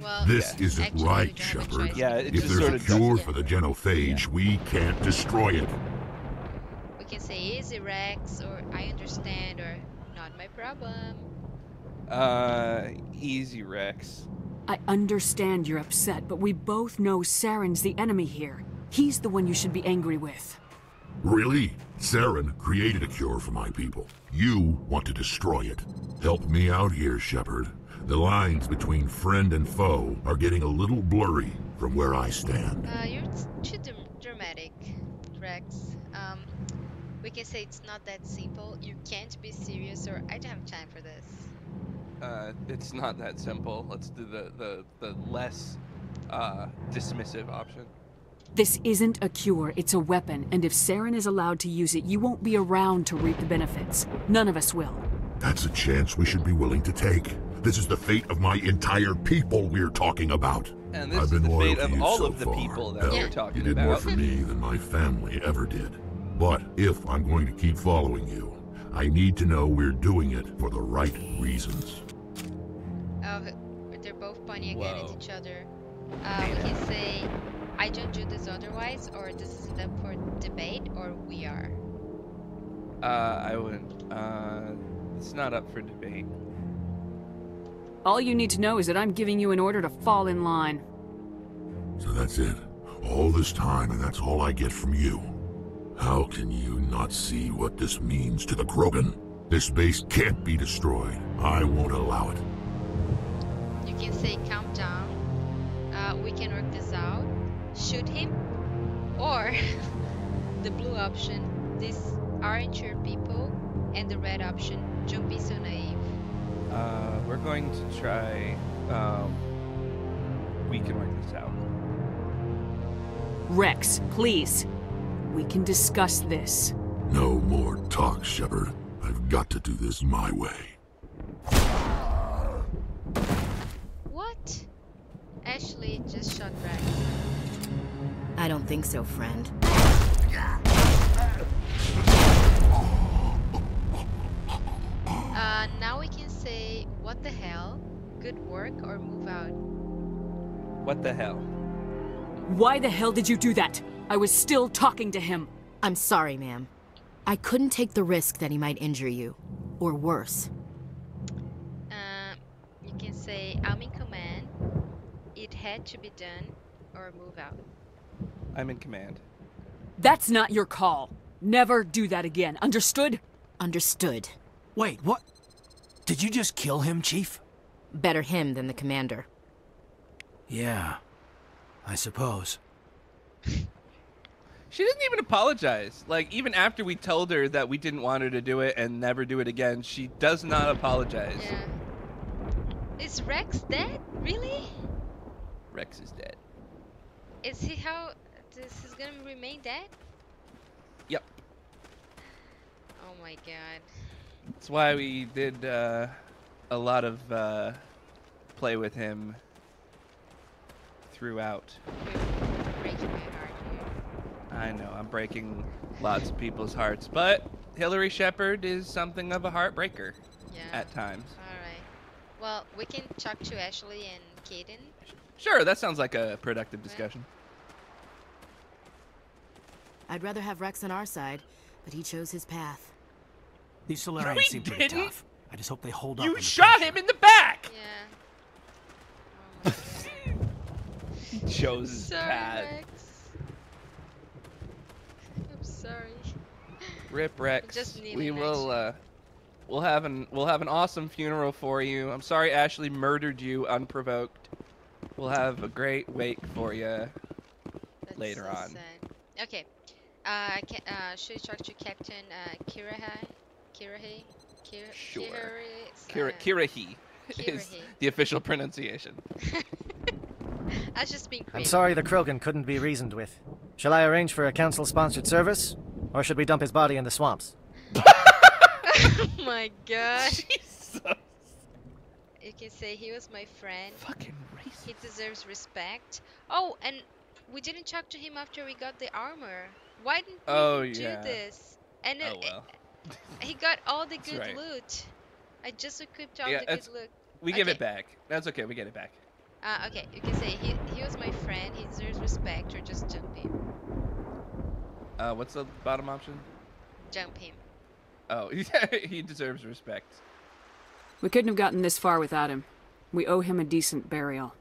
Well, this isn't right, Shepard. Yeah, if there's a cure for the genophage, we can't destroy it. We can say easy Rex, or I understand, or not my problem. Easy Rex. I understand you're upset, but we both know Sarren's the enemy here. He's the one you should be angry with. Really? Sarren created a cure for my people. You want to destroy it. Help me out here, Shepard. The lines between friend and foe are getting a little blurry from where I stand. You're too dramatic, Rex. We can say it's not that simple. You can't be serious, or I don't have time for this. It's not that simple. Let's do the less dismissive option. This isn't a cure, it's a weapon, and if Sarren is allowed to use it, you won't be around to reap the benefits. None of us will. That's a chance we should be willing to take. This is the fate of my entire people we're talking about. And this I've been is the loyal fate to of you all so of the far. people that Hell, we're talking you did about. more for me than my family ever did. But if I'm going to keep following you, I need to know we're doing it for the right reasons. Oh, they're both pointing again at each other. We can say, I don't do this otherwise, or this isn't up for debate, or we are. I wouldn't. It's not up for debate. All you need to know is that I'm giving you an order to fall in line. So that's it. All this time, and that's all I get from you. How can you not see what this means to the Krogan? This base can't be destroyed. I won't allow it. You can say, calm down. We can work this out. Shoot him. Or the blue option, these aren't your people. And the red option, don't be so naive. We're going to try. We can work this out. Rex, please. We can discuss this. No more talk, Shepard. I've got to do this my way. What? Ashley just shot Rex. I don't think so, friend. Now we can say, what the hell? Good work, or move out. What the hell? Why the hell did you do that? I was still talking to him. I'm sorry, ma'am. I couldn't take the risk that he might injure you. Or worse. You can say, I'm in command. It had to be done, or move out. I'm in command. That's not your call. Never do that again. Understood? Understood. Wait, what? Did you just kill him, Chief? Better him than the commander. Yeah, I suppose. She didn't even apologize. Like, even after we told her that we didn't want her to do it and never do it again, she does not apologize. Yeah. Is Rex dead? Really? Rex is dead. Is he how... This is gonna remain dead? Yep. Oh my god. That's why we did a lot of play with him throughout. You're breaking my heart here. I know, I'm breaking lots of people's hearts, but Hillary Shepard is something of a heartbreaker at times. Alright. Well, we can talk to Ashley and Kaden. Sure, that sounds like a productive discussion. I'd rather have Rex on our side, but he chose his path. These Solarians seem pretty tough. I just hope they hold up. You shot him in the back! Yeah. He chose his Sorry, path. Rex. I'm sorry. Rip Rex. Just need We an will we'll have an awesome funeral for you. I'm sorry Ashley murdered you unprovoked. We'll have a great wake for you later on. Sad. Okay. Should we talk to Captain Kirahe? Sure. Kirahi is the official pronunciation. I was just being creative. I'm sorry the Krogan couldn't be reasoned with. Shall I arrange for a council-sponsored service? Or should we dump his body in the swamps? Oh my god. Jesus. You can say he was my friend. Fucking racist. He deserves respect. Oh, and we didn't talk to him after we got the armor. Why didn't we do this? And he got all the good loot. I just equipped all the good loot. We give it back. That's okay, we get it back. Okay, you can say he was my friend, he deserves respect, or just jump him. What's the bottom option? Jump him. Oh, he deserves respect. We couldn't have gotten this far without him. We owe him a decent burial.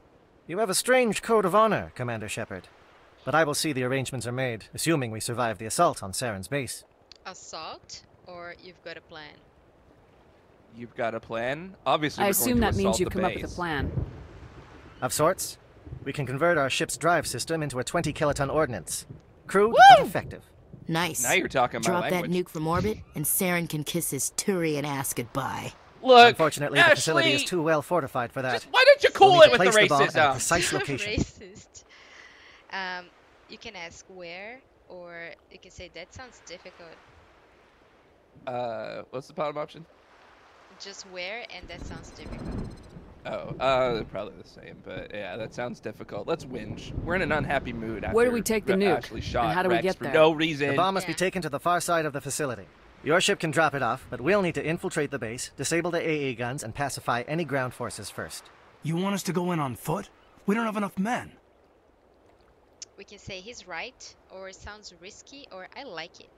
You have a strange code of honor, Commander Shepard. But I will see the arrangements are made, assuming we survive the assault on Sarren's base. Assault? Or you've got a plan? You've got a plan? Obviously, I we're assume going to that means assault you've the come up base. with a plan. Of sorts. We can convert our ship's drive system into a 20-kiloton ordnance. Crude, but effective. Nice. Now you're talking my Drop language. that nuke from orbit, and Sarren can kiss his Turian ass goodbye. Look, unfortunately, the facility is too well fortified for that. Why don't you cool we'll it with the place the bomb at a racism? precise location. Racist. You can ask where, or you can say that sounds difficult. What's the bottom option? Just where, and that sounds difficult. Oh, probably the same, but yeah, that sounds difficult. Let's whinge. We're in an unhappy mood after Where do we take the nuke? Actually shot And how do we Rex get for there? no reason. The bomb must be taken to the far side of the facility. Your ship can drop it off, but we'll need to infiltrate the base, disable the AA guns, and pacify any ground forces first. You want us to go in on foot? We don't have enough men. We can say he's right, or it sounds risky, or I like it.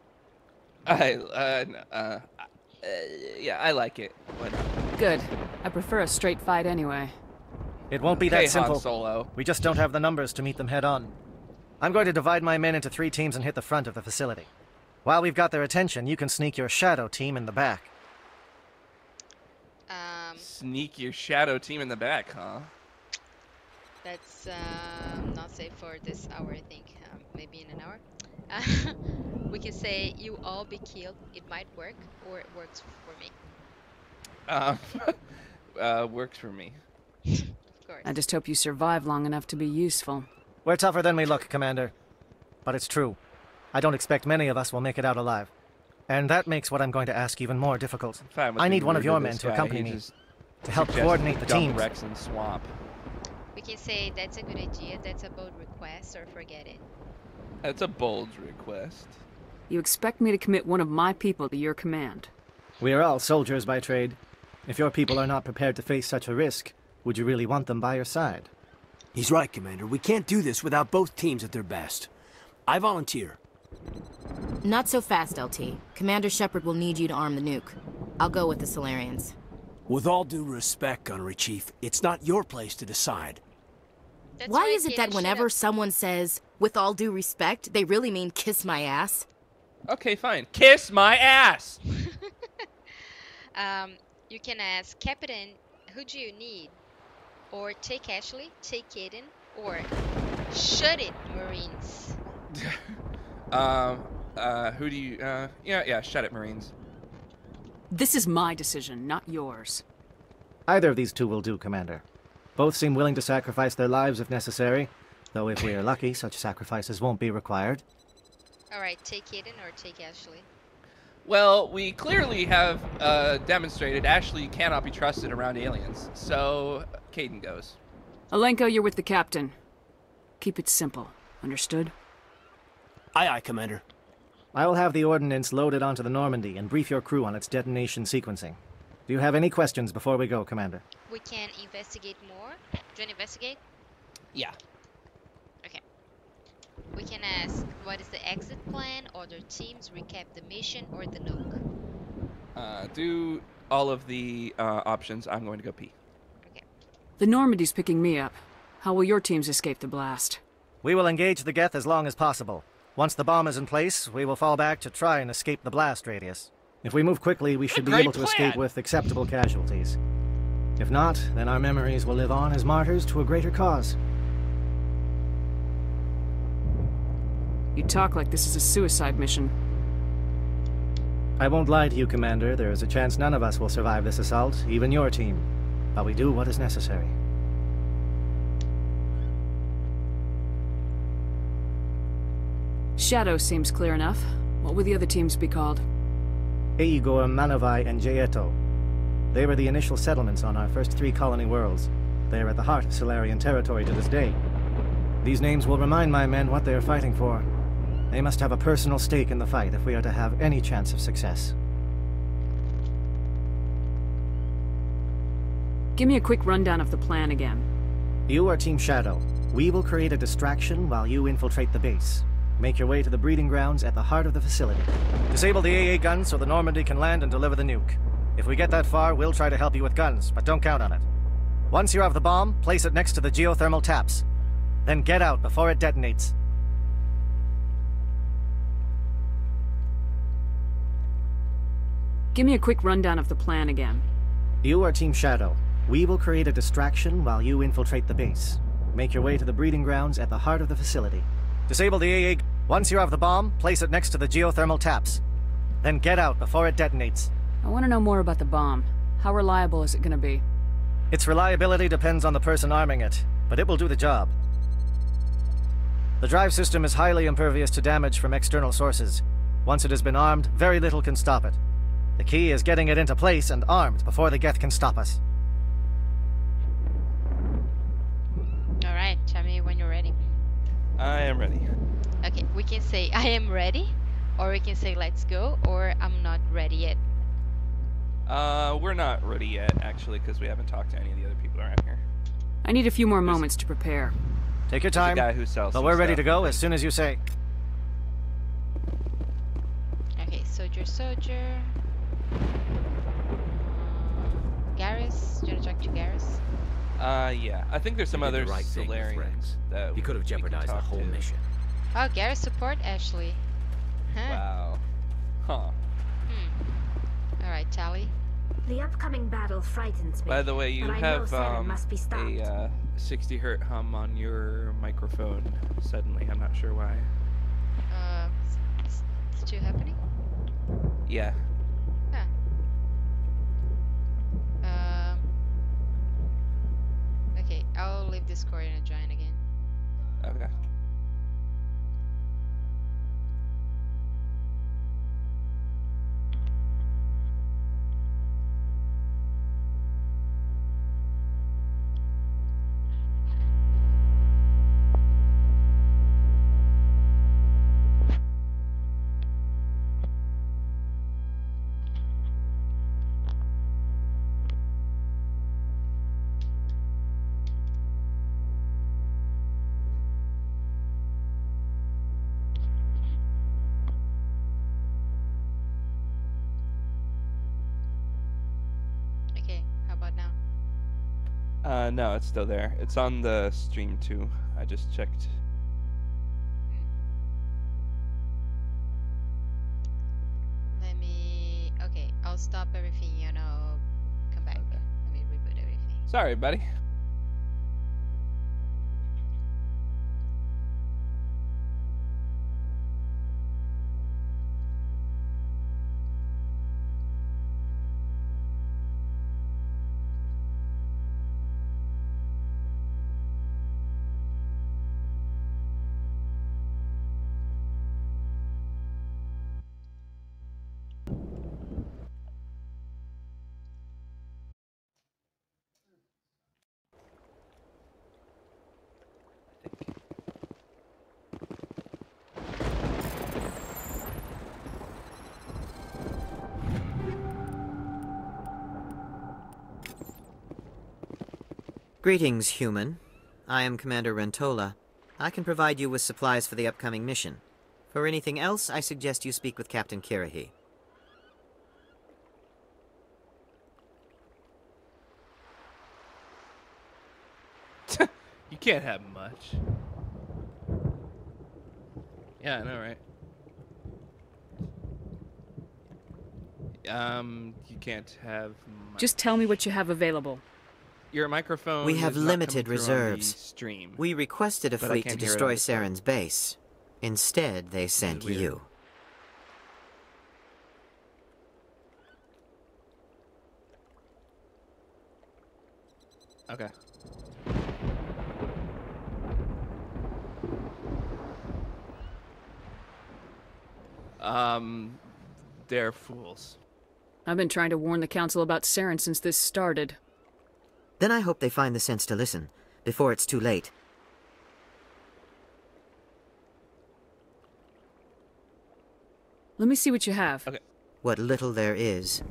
Yeah, I like it. Why not? Good. I prefer a straight fight anyway. It won't be Okay, that simple. Han Solo. We just don't have the numbers to meet them head on. I'm going to divide my men into 3 teams and hit the front of the facility. While we've got their attention, you can sneak your shadow team in the back. Sneak your shadow team in the back, huh? That's not safe for this hour, I think. Maybe in an hour. We can say you all be killed. It might work, or it works for me. Works for me. Of course. I just hope you survive long enough to be useful. We're tougher than we look, Commander. But it's true. I don't expect many of us will make it out alive. And that makes what I'm going to ask even more difficult. I need one of your men to accompany me, to help coordinate the teams. Rex in swamp. We can say that's a good idea, that's a bold request, or forget it. That's a bold request. You expect me to commit one of my people to your command? We are all soldiers by trade. If your people are not prepared to face such a risk, would you really want them by your side? He's right, Commander. We can't do this without both teams at their best. I volunteer. Not so fast, LT. Commander Shepard will need you to arm the nuke. I'll go with the Solarians. With all due respect, Gunnery Chief, it's not your place to decide. Why is it that whenever someone says, with all due respect, they really mean kiss my ass? Okay, fine. Kiss my ass! You can ask, Captain, who do you need? Or take Ashley, take Kaden, or shut it, Marines. Who do you, yeah, shut it, Marines. This is my decision, not yours. Either of these two will do, Commander. Both seem willing to sacrifice their lives if necessary, though if we are lucky, such sacrifices won't be required. Alright, take Kaden or take Ashley. Well, we clearly have demonstrated Ashley cannot be trusted around aliens, so Kaden goes. Alenko, you're with the captain. Keep it simple. Understood? Aye, aye, Commander. I will have the ordnance loaded onto the Normandy and brief your crew on its detonation sequencing. Do you have any questions before we go, Commander? We can investigate more. Do you want to investigate? Yeah. Okay. We can ask, what is the exit plan, other teams, recap the mission, or the nuke? Do all of the options. I'm going to go pee. Okay. The Normandy's picking me up. How will your teams escape the blast? We will engage the Geth as long as possible. Once the bomb is in place, we will fall back to try and escape the blast radius. If we move quickly, we should be able to escape with acceptable casualties. If not, then our memories will live on as martyrs to a greater cause. You talk like this is a suicide mission. I won't lie to you, Commander. There is a chance none of us will survive this assault, even your team. But we do what is necessary. Shadow seems clear enough. What would the other teams be called? Igor, Manovai, and Jaeto. They were the initial settlements on our first 3 colony worlds. They are at the heart of Solarian territory to this day. These names will remind my men what they are fighting for. They must have a personal stake in the fight if we are to have any chance of success. Give me a quick rundown of the plan again. You are Team Shadow. We will create a distraction while you infiltrate the base. Make your way to the breeding grounds at the heart of the facility. Disable the AA guns so the Normandy can land and deliver the nuke. If we get that far, we'll try to help you with guns, but don't count on it. Once you have the bomb, place it next to the geothermal taps. Then get out before it detonates. Give me a quick rundown of the plan again. You are Team Shadow. We will create a distraction while you infiltrate the base. Make your way to the breeding grounds at the heart of the facility. Disable the AA. Once you have the bomb, place it next to the geothermal taps. Then get out before it detonates. I want to know more about the bomb. How reliable is it going to be? Its reliability depends on the person arming it, but it will do the job. The drive system is highly impervious to damage from external sources. Once it has been armed, very little can stop it. The key is getting it into place and armed before the Geth can stop us. Alright, tell me when you're ready. I am ready. Okay, we can say I am ready, or we can say let's go, or I'm not ready yet. We're not ready yet, actually, because we haven't talked to any of the other people around here. I need a few more moments to prepare. Take your time, guy who sells but we're ready to go as soon as you say. Okay, soldier. Garrus, do you want to talk to Garrus? Yeah. I think there's some other right Solarians that you could have jeopardized the whole mission. Oh, Garrus support, Ashley. Huh. Wow. Huh. Alright, Tally. The upcoming battle frightens me. By the way, you have a 60 Hz hum on your microphone suddenly. I'm not sure why. It's still happening? Yeah. Huh. Okay, I'll leave Discord and join again. Okay. No, it's still there. It's on the stream too. I just checked. Okay, I'll stop everything and I'll come back. Okay. Let me reboot everything. Sorry, buddy. Greetings, human. I am Commander Rentola. I can provide you with supplies for the upcoming mission. For anything else, I suggest you speak with Captain Kirahi. You can't have much. Yeah, I know, right? You can't have much. Just tell me what you have available. Your microphone. We have is not limited coming through on the reserves. stream, We requested a but I fleet can't to hear it destroy on the phone. Sarren's base. Instead, they sent weird. you. Okay. They're fools. I've been trying to warn the Council about Sarren since this started. Then I hope they find the sense to listen, before it's too late. Let me see what you have. Okay. What little there is.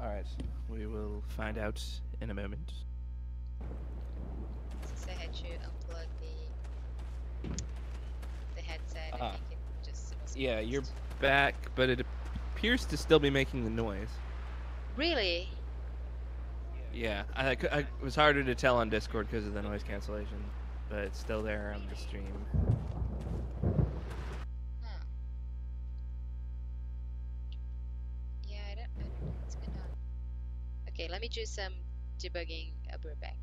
Alright, we will find out in a moment. Since I had to unplug the headset, I think it just was Yeah, closed. you're back, but it appears to still be making the noise. Really? Yeah, it was harder to tell on Discord because of the noise cancellation, but it's still there on the stream. Huh. Yeah, I don't know what's going on. Okay, let me do some debugging. I'll be right back.